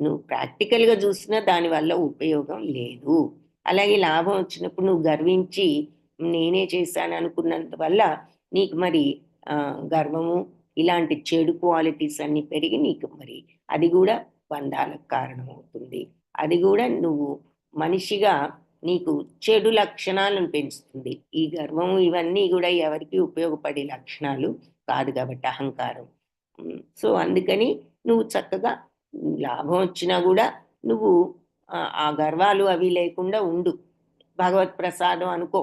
నువ్వు ప్రాక్టికల్గా చూసినా దానివల్ల ఉపయోగం లేదు. అలాగే లాభం వచ్చినప్పుడు నువ్వు గర్వించి నేనే చేశాను అనుకున్నంత వల్ల నీకు మరి గర్వము ఇలాంటి చెడు క్వాలిటీస్ అన్ని పెరిగి నీకు మరి అది కూడా బంధాలకు కారణమవుతుంది. అది కూడా నువ్వు మనిషిగా నీకు చెడు లక్షణాలను పెంచుతుంది. ఈ గర్వము ఇవన్నీ కూడా ఎవరికి ఉపయోగపడే లక్షణాలు కాదు కాబట్టి అహంకారం. సో అందుకని నువ్వు చక్కగా లాభం వచ్చినా కూడా నువ్వు ఆ గర్వాలు అవి లేకుండా ఉండు. భగవత్ ప్రసాదం అనుకో.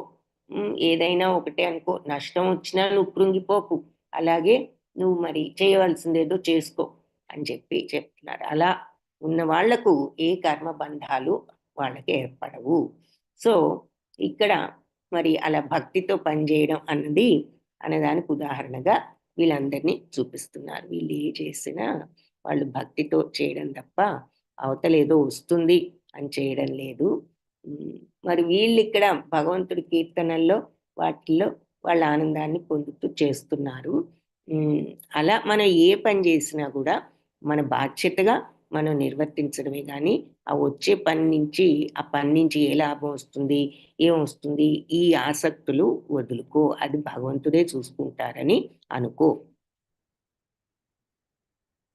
ఏదైనా ఒకటే అనుకో. నష్టం వచ్చినా నువ్వు కృంగిపోకు. అలాగే నువ్వు మరి చేయవలసిందేదో చేసుకో అని చెప్పి చెప్తున్నారు. అలా ఉన్న వాళ్లకు ఏ కర్మ బంధాలు వాళ్ళకి ఏర్పడవు. సో ఇక్కడ మరి అలా భక్తితో పనిచేయడం అన్నది అనేదానికి ఉదాహరణగా వీళ్ళందరినీ చూపిస్తున్నారు. వీళ్ళు ఏ చేసినా వాళ్ళు భక్తితో చేయడం తప్ప అవతలేదో వస్తుంది అని చేయడం లేదు. మరి వీళ్ళు ఇక్కడ భగవంతుడి కీర్తనల్లో వాటిల్లో వాళ్ళ ఆనందాన్ని పొందుతూ చేస్తున్నారు. అలా మనం ఏ పని చేసినా కూడా మన బాధ్యతగా మనం నిర్వర్తించడమే కానీ ఆ వచ్చే పని నుంచి ఆ పని నుంచి ఏ లాభం వస్తుంది, ఏమొస్తుంది, ఈ ఆసక్తులు వదులుకో. అది భగవంతుడే చూసుకుంటారని అనుకో.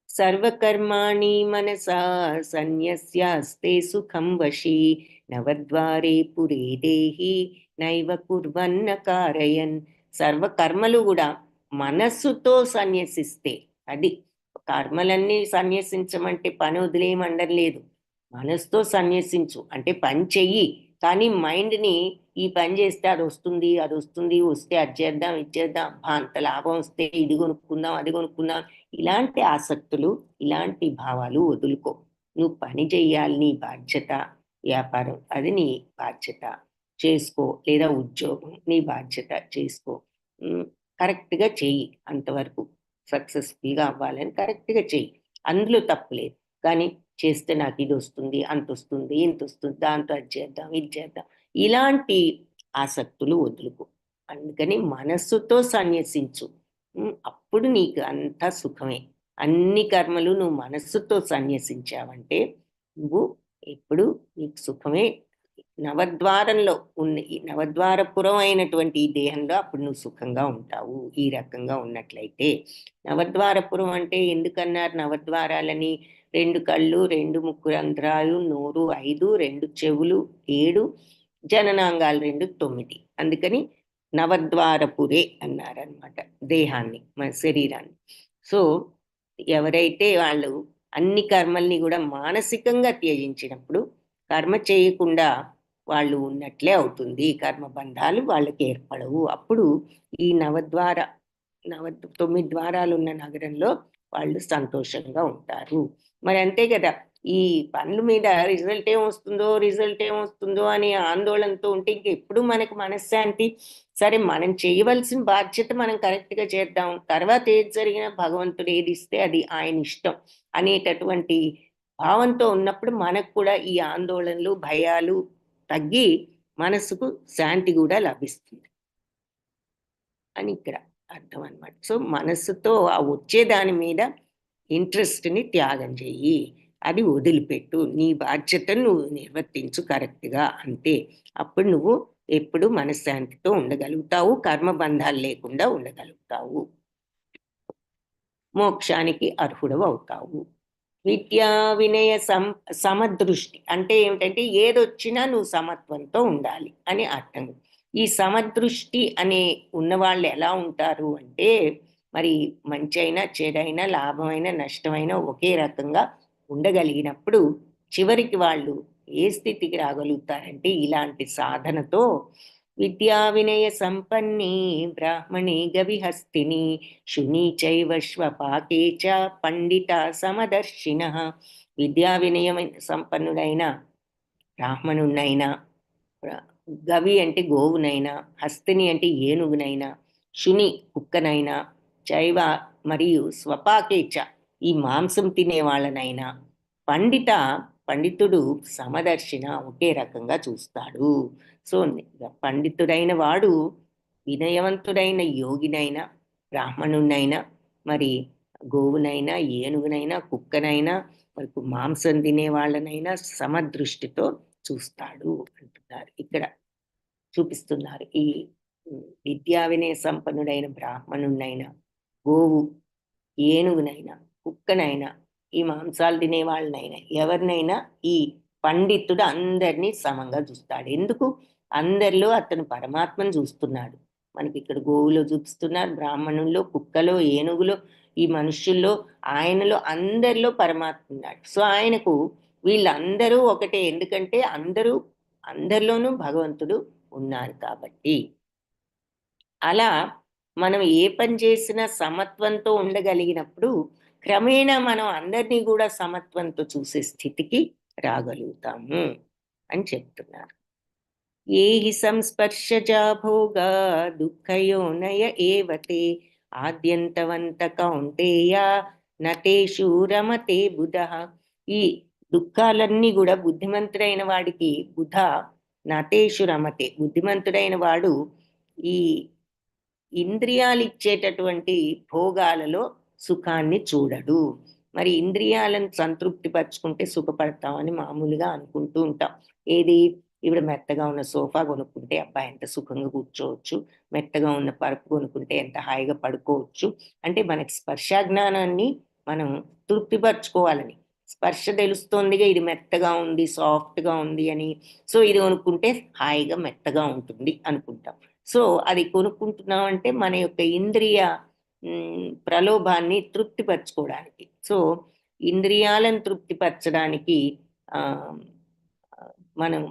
సర్వకర్మాణి మనసా సన్యస్యాస్తే సుఖం వశీ నవద్వారే పురే దేహి నైవ కుర్వన్న కారయన్. సర్వకర్మలు కూడా మనస్సుతో సన్యసిస్తే, అది కర్మలన్నీ సన్యసించమంటే పని వదిలేయమండలేదు. మనసుతో సన్యసించు అంటే పని చెయ్యి, కానీ మైండ్ని ఈ పని చేస్తే అది వస్తుంది, అది వస్తుంది, వస్తే అది చేద్దాం, ఇది చేద్దాం, అంత లాభం వస్తే ఇది కొనుక్కుందాం, అది కొనుక్కుందాం, ఇలాంటి ఆసక్తులు, ఇలాంటి భావాలు వదులుకో. నువ్వు పని చెయ్యాలి, నీ బాధ్యత. వ్యాపారం అది నీ బాధ్యత, చేసుకో. లేదా ఉద్యోగం నీ బాధ్యత, చేసుకో. కరెక్ట్గా చెయ్యి. అంతవరకు సక్సెస్ఫుల్గా అవ్వాలని కరెక్ట్గా చెయ్యి, అందులో తప్పులేదు. కానీ చేస్తే నాకు ఇది వస్తుంది, అంత వస్తుంది, ఇంత వస్తుంది, దాంతో అది చేద్దాం, ఇది చేద్దాం, ఇలాంటి ఆసక్తులు వదులుకో. అందుకని మనస్సుతో సన్యసించు. అప్పుడు నీకు అంతా సుఖమే. అన్ని కర్మలు నువ్వు మనస్సుతో సన్యసించావంటే నువ్వు ఎప్పుడు నీకు సుఖమే. నవద్వారంలో ఉన్న ఈ నవద్వారపురం అయినటువంటి ఈ దేహంలో అప్పుడు నువ్వు సుఖంగా ఉంటావు. ఈ రకంగా ఉన్నట్లయితే నవద్వారపురం అంటే ఎందుకన్నారు నవద్వారాలని? 2 కళ్ళు, 2 ముక్కు రంధ్రాలు, నోరు 5, 2 చెవులు 7, జననాంగాలు 2 9. అందుకని నవద్వారపురే అన్నారనమాట దేహాన్ని, మన శరీరాన్ని. సో ఎవరైతే వాళ్ళు అన్ని కర్మల్ని కూడా మానసికంగా త్యజించినప్పుడు కర్మ చేయకుండా వాళ్ళు ఉన్నట్లే అవుతుంది. కర్మబంధాలు వాళ్ళకి ఏర్పడవు. అప్పుడు ఈ 9 ద్వారాలు ఉన్న నగరంలో వాళ్ళు సంతోషంగా ఉంటారు. మరి అంతే కదా, ఈ పనుల మీద రిజల్ట్ ఏమొస్తుందో అని ఆందోళనతో ఉంటే ఇంకెప్పుడు మనకు మనశ్శాంతి. సరే, మనం చేయవలసిన బాధ్యత మనం కరెక్ట్గా చేద్దాం, తర్వాత ఏది జరిగినా భగవంతుడు ఏది ఇస్తే అది ఆయన ఇష్టం అనేటటువంటి భావంతో ఉన్నప్పుడు మనకు కూడా ఈ ఆందోళనలు, భయాలు తగ్గి మనసుకు శాంతి కూడా లభిస్తుంది అని ఇక్కడ అర్థం అనమాట. సో మనస్సుతో ఆ వచ్చే దాని మీద ఇంట్రెస్ట్ని త్యాగం చెయ్యి, అది వదిలిపెట్టు, నీ బాధ్యతను నువ్వు నిర్వర్తించు కరెక్ట్గా, అంతే. అప్పుడు నువ్వు ఎప్పుడు మనశ్శాంతితో ఉండగలుగుతావు, కర్మబంధాలు లేకుండా ఉండగలుగుతావు, మోక్షానికి అర్హుడవు అవుతావు. విద్యా వినయ సమదృష్టి అంటే ఏమిటంటే ఏదొచ్చినా నువ్వు సమత్వంతో ఉండాలి అని అర్థం. ఈ సమదృష్టి అనే ఉన్నవాళ్ళు ఎలా ఉంటారు అంటే మరి మంచి అయినా చెడైనా లాభమైనా నష్టమైనా ఒకే రకంగా ఉండగలిగినప్పుడు చివరికి వాళ్ళు ఏ స్థితికి రాగలుగుతారంటే ఇలాంటి సాధనతో విద్యా వినయ సంపన్ని బ్రాహ్మణి గవిహస్తిని శుని చైవ శ్వపాకే చ పండిత సమదర్శిన. విద్యా వినయమైన సంపన్నుడైన బ్రాహ్మణునైనా, గవి అంటే గోవునైనా, హస్తిని అంటే ఏనుగునైనా, శుని కుక్కనైనా, చైవ మరియు స్వపాకేచ, ఈ మాంసం తినే వాళ్ళనైనా పండితుడు సమదర్శిన ఒకే రకంగా చూస్తాడు. సో పండితుడైన వాడు వినయవంతుడైన యోగినైనా, బ్రాహ్మణునైనా, మరి గోవునైనా, ఏనుగునైనా, కుక్కనైనా, మరి మాంసం తినే వాళ్ళనైనా సమదృష్టితో చూస్తాడు అంటున్నారు. ఇక్కడ చూపిస్తున్నారు. ఈ విద్యా వినయ సంపన్నుడైన బ్రాహ్మణునైనా, గోవు, ఏనుగునైనా, కుక్కనైనా, ఈ మాంసాలు తినే వాళ్ళనైనా, ఎవరినైనా ఈ పండితుడు అందరినీ సమంగా చూస్తాడు. ఎందుకు? అందరిలో అతను పరమాత్మను చూస్తున్నాడు. మనకి ఇక్కడ గోవులో చూపిస్తున్నారు, బ్రాహ్మణుల్లో, కుక్కలో, ఏనుగులో, ఈ మనుష్యుల్లో, ఆయనలో, అందరిలో పరమాత్మ ఉన్నాడు. సో ఆయనకు వీళ్ళందరూ ఒకటే. ఎందుకంటే అందరిలోనూ భగవంతుడు ఉన్నారు కాబట్టి. అలా మనం ఏ పని చేసినా సమత్వంతో ఉండగలిగినప్పుడు క్రమేణా మనం అందరినీ కూడా సమత్వంతో చూసే స్థితికి రాగలుగుతాము అని చెప్తున్నారు. ఏ హి సంస్పర్శజా భోగా దుఃఖయోనయ ఏవతే ఆద్యంతవంత కౌంటేయ నతేషు రమతే బుధ. ఈ దుఃఖాలన్నీ కూడా బుద్ధిమంతుడైన వాడికి బుధ నతేషు రమతే, బుద్ధిమంతుడైన వాడు ఈ ఇంద్రియాలు ఇచ్చేటటువంటి భోగాలలో సుఖాన్ని చూడడు. మరి ఇంద్రియాలను సంతృప్తి పరుచుకుంటే సుఖపడతామని మామూలుగా అనుకుంటూ ఉంటాం. ఏది? ఇప్పుడు మెత్తగా ఉన్న సోఫా కొనుక్కుంటే అబ్బా ఎంత సుఖంగా కూర్చోవచ్చు, మెత్తగా ఉన్న పరుపు కొనుక్కుంటే ఎంత హాయిగా పడుకోవచ్చు. అంటే మనకి స్పర్శాజ్ఞానాన్ని మనం తృప్తిపరచుకోవాలని. స్పర్శ తెలుస్తోందిగా, ఇది మెత్తగా ఉంది, సాఫ్ట్గా ఉంది అని. సో ఇది కొనుక్కుంటే హాయిగా మెత్తగా ఉంటుంది అనుకుంటాం. సో అది కొనుక్కుంటున్నాం అంటే మన యొక్క ఇంద్రియ ప్రలోభాన్ని తృప్తిపరచుకోవడానికి. సో ఇంద్రియాలను తృప్తిపరచడానికి మనం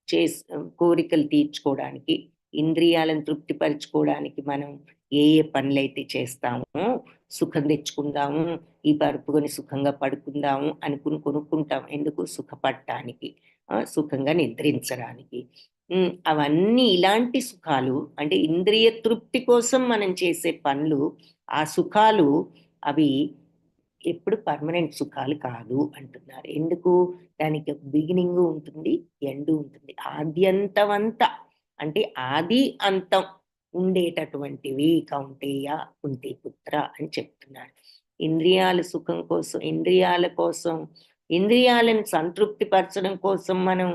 చేసి కోరికలు తీర్చుకోవడానికి, ఇంద్రియాలను తృప్తిపరచుకోవడానికి మనం ఏ ఏ పనులైతే చేస్తామో, సుఖం తెచ్చుకుందాము, ఈ పరుపుకొని సుఖంగా పడుకుందాము అనుకుని కొనుక్కుంటాం. ఎందుకు? సుఖపడటానికి, సుఖంగా నిద్రించడానికి. అవన్నీ ఇలాంటి సుఖాలు, అంటే ఇంద్రియ తృప్తి కోసం మనం చేసే పనులు, ఆ సుఖాలు అవి ఎప్పుడు పర్మనెంట్ సుఖాలు కాదు అంటున్నారు. ఎందుకు? దానికి బిగినింగ్ ఉంటుంది, ఎండ్ ఉంటుంది. ఆద్యంతవంత అంటే ఆది అంతం ఉండేటటువంటివి కౌంటేయ కుంతి పుత్ర అని చెప్తున్నారు. ఇంద్రియాల సుఖం కోసం, ఇంద్రియాలను సంతృప్తి పరచడం కోసం మనం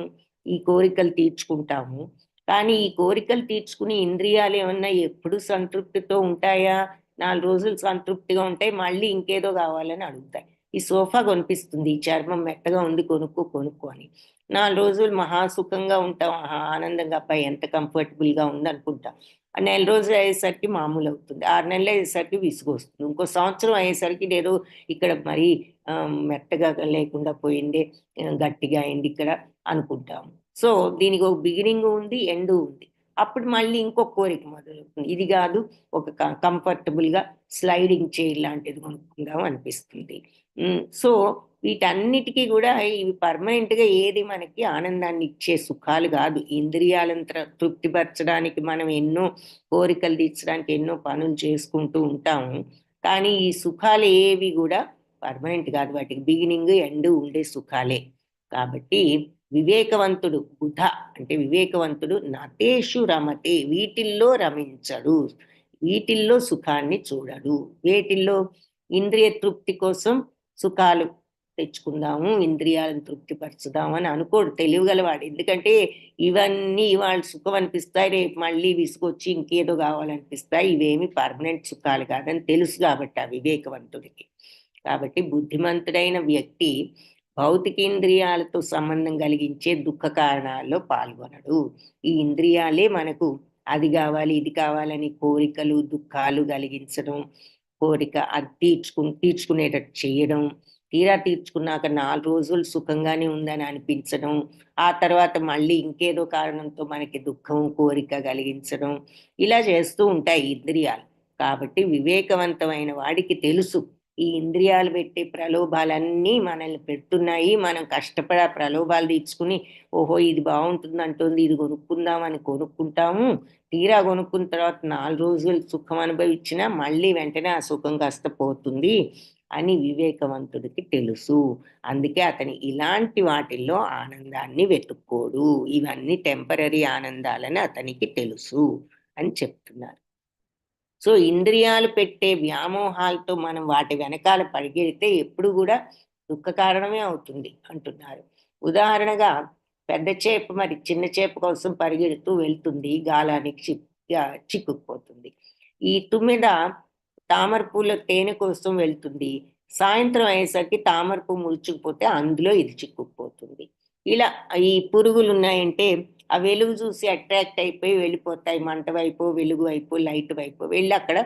ఈ కోరికలు తీర్చుకుంటాము. కానీ ఈ కోరికలు తీర్చుకుని ఇంద్రియాలు ఏమన్నా ఎప్పుడు సంతృప్తితో ఉంటాయా? 4 రోజులు సంతృప్తిగా ఉంటాయి. మళ్ళీ ఇంకేదో కావాలని అడుగుతాయి. ఈ సోఫా కొనిపిస్తుంది, ఈ చర్మం మెత్తగా ఉంది, కొనుక్కో అని. 4 రోజులు మహాసుఖంగా ఉంటాం. ఆనందంగా అబ్బా ఎంత కంఫర్టబుల్గా ఉంది అనుకుంటాం. ఆ నెల రోజులు అయ్యేసరికి మామూలు అవుతుంది. 6 నెలలు అయ్యేసరికి విసుగొస్తుంది. ఇంకో సంవత్సరం అయ్యేసరికి ఇదేదో ఇక్కడ మరీ మెత్తగా లేకుండా పోయిందే, గట్టిగా అయింది ఇక్కడ అనుకుంటాము. సో దీనికి ఒక బిగినింగ్ ఉంది, ఎండ్ ఉంది. అప్పుడు మళ్ళీ ఇంకో కోరిక మొదలవుతుంది. ఇది కాదు, ఒక కంఫర్టబుల్గా స్లైడింగ్ చైర్ లాంటిది కొనుక్కుందాం అనిపిస్తుంది. సో వీటన్నిటికీ కూడా ఇవి పర్మనెంట్గా ఏది మనకి ఆనందాన్ని ఇచ్చే సుఖాలు కాదు. ఇంద్రియాలను తృప్తిపరచడానికి మనం ఎన్నో కోరికలు తీర్చడానికి ఎన్నో పనులు చేసుకుంటూ ఉంటాము. కానీ ఈ సుఖాలు ఏవి కూడా పర్మనెంట్ కాదు. వాటికి బిగినింగ్ ఎండ్ ఉండే సుఖాలే. కాబట్టి వివేకవంతుడు బుధ అంటే వివేకవంతుడు నతేషు రమతే, వీటిల్లో రమించడు, వీటిల్లో సుఖాన్ని చూడడు. వేటిల్లో? ఇంద్రియ తృప్తి కోసం సుఖాలు తెచ్చుకుందాము, ఇంద్రియాలను తృప్తిపరచుదాము అని అనుకోడు తెలివిగలవాడు. ఎందుకంటే ఇవన్నీ ఇవాళ సుఖం అనిపిస్తాయి, రేపు మళ్ళీ విసుగొచ్చి ఇంకేదో కావాలనిపిస్తాయి, ఇవేమి పర్మనెంట్ సుఖాలు కాదని తెలుసు కాబట్టి ఆ వివేకవంతుడికి. కాబట్టి బుద్ధిమంతుడైన వ్యక్తి భౌతికేంద్రియాలతో సంబంధం కలిగించే దుఃఖ కారణాల్లో పాల్గొనడు. ఈ ఇంద్రియాలే మనకు అది కావాలి, ఇది కావాలని కోరికలు, దుఃఖాలు కలిగించడం, కోరిక అది తీర్చుకునేటట్టు చేయడం, తీరా తీర్చుకున్నాక 4 రోజులు సుఖంగానే ఉందని అనిపించడం, ఆ తర్వాత మళ్ళీ ఇంకేదో కారణంతో మనకి దుఃఖం, కోరిక కలిగించడం, ఇలా చేస్తూ ఉంటాయి ఇంద్రియాలు. కాబట్టి వివేకవంతమైన వాడికి తెలుసు ఈ ఇంద్రియాలు పెట్టే ప్రలోభాలన్నీ మనల్ని పెడుతున్నాయి. మనం కష్టపడి ఆ ప్రలోభాలు తీర్చుకుని, ఓహో! ఇది బావుంటుందంటోంది, ఇది కొనుక్కుందామని కొనుక్కుంటాము. తీరా కొనుక్కున్న తర్వాత 4 రోజులు సుఖం అనుభవించినా మళ్ళీ వెంటనే ఆ సుఖం కాస్త పోతుంది అని వివేకవంతుడికి తెలుసు. అందుకే అతను ఇలాంటి వాటిల్లో ఆనందాన్ని వెతుక్కోడు. ఇవన్నీ టెంపరరీ ఆనందాలని అతనికి తెలుసు అని చెప్తున్నారు. సో, ఇంద్రియాలు పెట్టే వ్యామోహాలతో మనం వాటి వెనకాల పరిగెడితే ఎప్పుడు గూడా దుఃఖ కారణమే అవుతుంది అంటున్నారు. ఉదాహరణగా పెద్ద చేప మరి చిన్న చేప కోసం పరిగెడుతూ వెళ్తుంది. గాలానికి చిక్కుకుపోతుంది. ఈ తుమ్మెద తామర పూల తేనె కోసం వెళ్తుంది. సాయంత్రం అయ్యేసరికి తామర పువ్వు ముడుచుకుపోతే అందులో ఇది చిక్కుకుపోతుంది. ఇలా ఈ పురుగులున్నాయంటే ఆ వెలుగు చూసి అట్రాక్ట్ అయిపోయి వెళ్ళిపోతాయి. మంట వైపో, వెలుగు వైపో, లైట్ వైపో వెళ్ళి అక్కడ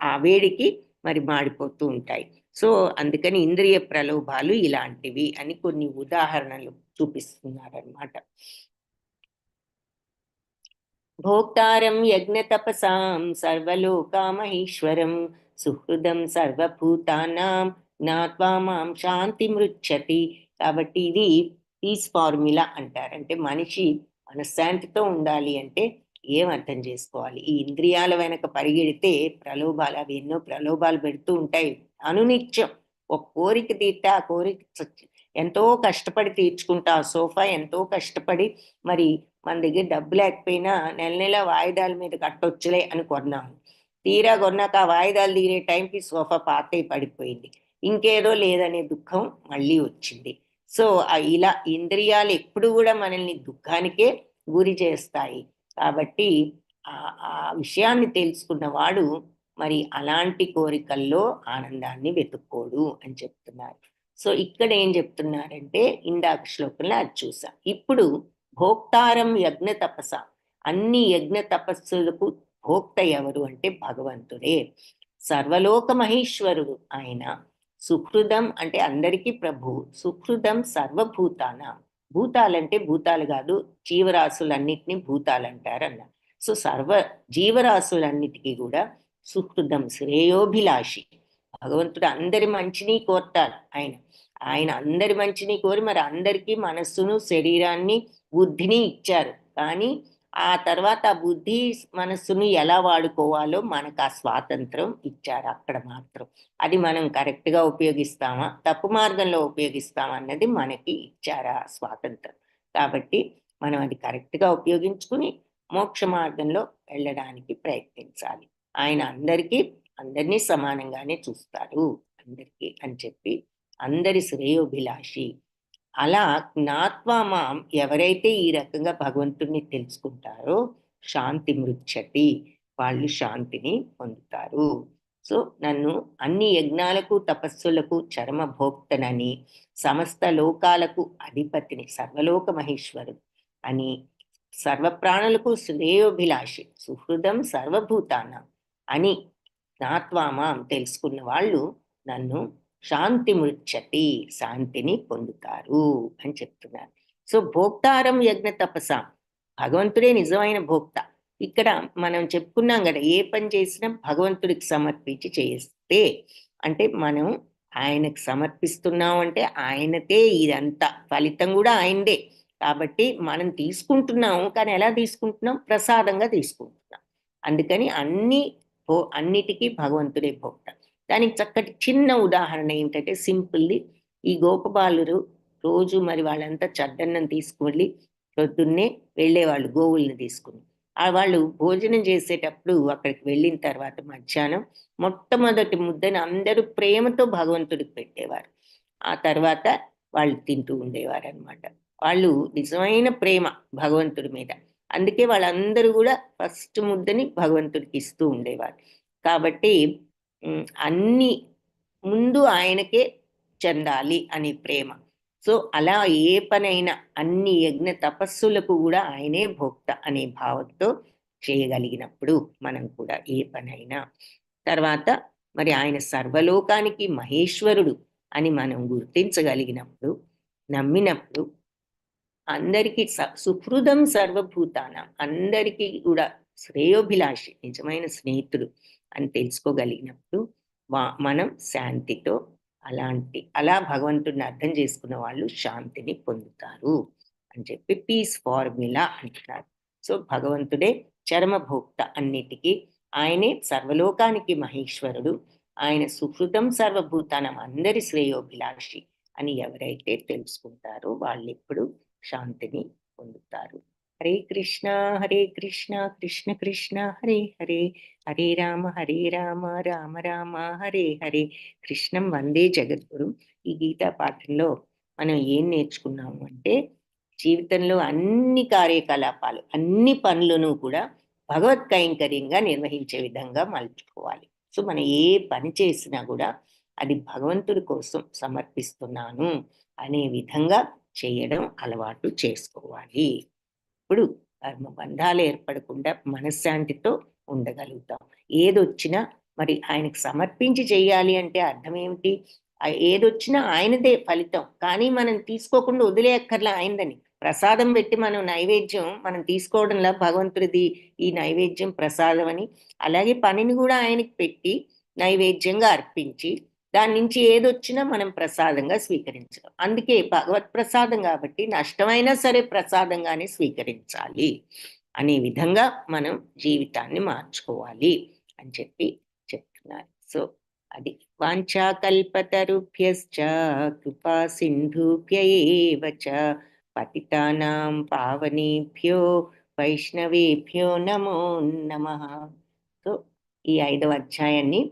ఆ వేడికి మరి మాడిపోతూ ఉంటాయి. సో, అందుకని ఇంద్రియ ప్రలోభాలు ఇలాంటివి అని కొన్ని ఉదాహరణలు చూపిస్తున్నారనమాట. భోక్తారం యజ్ఞతపసాం సర్వలోకామహీశ్వరం సుహృదం సర్వభూతానాం జ్ఞాత్వా మాం శాంతిమృచ్చతి. కాబట్టి ఇది పీస్ ఫార్ములా అంటారు. అంటే మనిషి మనశ్శాంతితో ఉండాలి అంటే ఏం అర్థం చేసుకోవాలి? ఈ ఇంద్రియాల వెనక పరిగెడితే ప్రలోభాలు అవి ఎన్నో ప్రలోభాలు పెడుతూ ఉంటాయి. అనునిత్యం ఒక కోరిక తీర్తే ఆ కోరిక ఎంతో కష్టపడి తీర్చుకుంటా. ఆ సోఫా ఎంతో కష్టపడి మరి మన దగ్గర డబ్బు లేకపోయినా నెల నెల వాయిదాల మీద కట్టొచ్చులే అని కొన్నాము. తీరా కొన్నాక ఆ వాయిదాలు తీరే టైంకి సోఫా పాతయి పడిపోయింది. ఇంకేదో లేదనే దుఃఖం మళ్ళీ వచ్చింది. సో, ఇలా ఇంద్రియాలు ఎప్పుడు గూడా మనల్ని దుఃఖానికే గురి చేస్తాయి. కాబట్టి ఆ విషయాన్ని తెలుసుకున్నవాడు మరి అలాంటి కోరికల్లో ఆనందాన్ని వెతుక్కోడు అని చెప్తున్నారు. సో, ఇక్కడ ఏం చెప్తున్నారంటే ఇందాక శ్లోకంలో అది చూసాం. ఇప్పుడు భోక్తారం యజ్ఞ తపస. అన్ని యజ్ఞ తపస్సులకు భోక్త ఎవరు అంటే భగవంతుడే. సర్వలోక మహేశ్వరుడు ఆయన. సుహృదం అంటే అందరికీ ప్రభువు. సుహృదం సర్వభూతానాం. భూతాలంటే భూతాలు కాదు, జీవరాశులన్నిటినీ భూతాలంటారన్న. సో, జీవరాశులన్నిటికీ కూడా సుహృదం శ్రేయోభిలాషి. భగవంతుడు అందరి మంచిని కోరతాడు ఆయన. ఆయన అందరి మంచిని కోరి మరి అందరికీ మనస్సును, శరీరాన్ని, బుద్ధిని ఇచ్చారు. కానీ ఆ తర్వాత ఆ బుద్ధి, మనస్సును ఎలా వాడుకోవాలో మనకు ఆ స్వాతంత్రం ఇచ్చారు అక్కడ మాత్రం. అది మనం కరెక్ట్‌గా ఉపయోగిస్తామా? తప్పు మార్గంలో ఉపయోగిస్తామా? అన్నది మనకి ఇచ్చారు ఆ స్వాతంత్రం. కాబట్టి మనం అది కరెక్ట్‌గా ఉపయోగించుకుని మోక్ష మార్గంలో వెళ్ళడానికి ప్రయత్నించాలి. ఆయన అందరినీ సమానంగానే చూస్తాడు. అందరికీ అని చెప్పి అందరి శ్రేయోభిలాషి. అలా జ్ఞాత్వా మాం ఎవరైతే ఈ రకంగా భగవంతుడిని తెలుసుకుంటారో శాంతి మృచ్చతి, వాళ్ళు శాంతిని పొందుతారు. సో, నన్ను అన్ని యజ్ఞాలకు, తపస్సులకు చరమ భోక్తనని, సమస్త లోకాలకు అధిపతిని, సర్వలోక మహేశ్వరుడు అని, సర్వప్రాణులకు శ్రేయోభిలాషి, సుహృదం సర్వభూతానం అని జ్ఞాత్వా మాం తెలుసుకున్న వాళ్ళు నన్ను శాంతి మృచ్చతి, శాంతిని పొందుతారు అని చెప్తున్నారు. సో, భోక్తారం యజ్ఞ తపసాం. భగవంతుడే నిజమైన భోక్త. ఇక్కడ మనం చెప్పుకున్నాం గదా! ఏ పని చేసినా భగవంతుడికి సమర్పించి చేస్తే అంటే మనం ఆయనకి సమర్పిస్తున్నాం అంటే ఆయనదే ఇదంతా. ఫలితం గూడా ఆయనదే. కాబట్టి మనం తీసుకుంటున్నాం. కానీ ఎలా తీసుకుంటున్నాం? ప్రసాదంగా తీసుకుంటున్నాం. అందుకని అన్నిటికీ భగవంతుడే భోక్త. దానికి చక్కటి చిన్న ఉదాహరణ ఏంటంటే సింపుల్‌ది. ఈ గోపబాలురు రోజు మరి వాళ్ళంతా చద్దన్నం తీసుకువెళ్ళి ప్రొద్దున్నే వెళ్ళేవాళ్ళు గోవుల్ని తీసుకొని. వాళ్ళు భోజనం చేసేటప్పుడు అక్కడికి వెళ్ళిన తర్వాత మధ్యాహ్నం మొట్టమొదటి ముద్దని అందరూ ప్రేమతో భగవంతుడికి పెట్టేవారు. ఆ తర్వాత వాళ్ళు తింటూ ఉండేవారనమాట. వాళ్ళు నిజమైన ప్రేమ భగవంతుడి మీద. అందుకే వాళ్ళందరూ గూడా ఫస్ట్ ముద్దని భగవంతుడికి ఇస్తూ ఉండేవారు. కాబట్టి అన్నీ ముందు ఆయనకే చెందాలి అని ప్రేమ. సో, అలా ఏ పనైనా అన్ని యజ్ఞ తపస్సులకు గూడా ఆయనే భోక్త అనే భావంతో చేయగలిగినప్పుడు మనం కూడా ఏ పనైనా. తర్వాత మరి ఆయన సర్వలోకానికి మహేశ్వరుడు అని మనం గుర్తించగలిగినప్పుడు, నమ్మినప్పుడు అందరికీ సుహృదం సర్వభూతానాం అందరికీ కూడా శ్రేయోభిలాషి, నిజమైన స్నేహితుడు అని తెలుసుకోగలిగినప్పుడు మనం శాంతితో అలా భగవంతుడిని అర్థం చేసుకున్న వాళ్ళు శాంతిని పొందుతారు అని చెప్పి పీస్ ఫార్ములా అంటున్నారు. సో, భగవంతుడే చరమభోక్త అన్నిటికి. ఆయనే సర్వలోకానికి మహేశ్వరుడు. ఆయన సుహృదం సర్వభూతానం అందరి శ్రేయోభిలాషి అని ఎవరైతే తెలుసుకుంటారో వాళ్ళెప్పుడు శాంతిని పొందుతారు. హరే కృష్ణ కృష్ణ కృష్ణ హరే హరే, హరే రామ రామ రామ హరే హరే. కృష్ణం వందే జగద్గురు. ఈ గీతా పాఠంలో మనం ఏం నేర్చుకున్నాము అంటే, జీవితంలో అన్ని కార్యకలాపాలు, అన్ని పనులను కూడా భగవత్ కైంకర్యంగా నిర్వహించే విధంగా మలుచుకోవాలి. సో, మనం ఏ పని చేసినా కూడా అది భగవంతుడి కోసం సమర్పిస్తున్నాను అనే విధంగా చేయడం అలవాటు చేసుకోవాలి. ఇప్పుడు బంధాలు ఏర్పడకుండా మనశ్శాంతితో ఉండగలుగుతాం. ఏదొచ్చినా మరి ఆయనకు సమర్పించి చేయాలి అంటే అర్థం ఏమిటి? ఏదొచ్చినా ఆయనదే ఫలితం. కానీ మనం తీసుకోకుండా వదిలేయక్కర్లా ఆయనదని. ప్రసాదం పెట్టి మనం తీసుకోవడంలా భగవంతుడిది ఈ నైవేద్యం ప్రసాదం అని, అలాగే పనిని గూడా ఆయనకి పెట్టి నైవేద్యంగా అర్పించి, దాని నుంచి ఏదొచ్చినా మనం ప్రసాదంగా స్వీకరించడం. అందుకే భగవత్ ప్రసాదం గాబట్టి నష్టమైనా సరే ప్రసాదంగానే స్వీకరించాలి అనే విధంగా మనం జీవితాన్ని మార్చుకోవాలి అని చెప్పి చెప్తున్నారు. సో, అది. వాంఛాకల్పతరుభ్యశ్చ కృపా సింధుభ్య ఏవ చ పతితానాం పావనేభ్యో వైష్ణవేభ్యో నమో నమః. సో, ఈ 5వ అధ్యాయాన్ని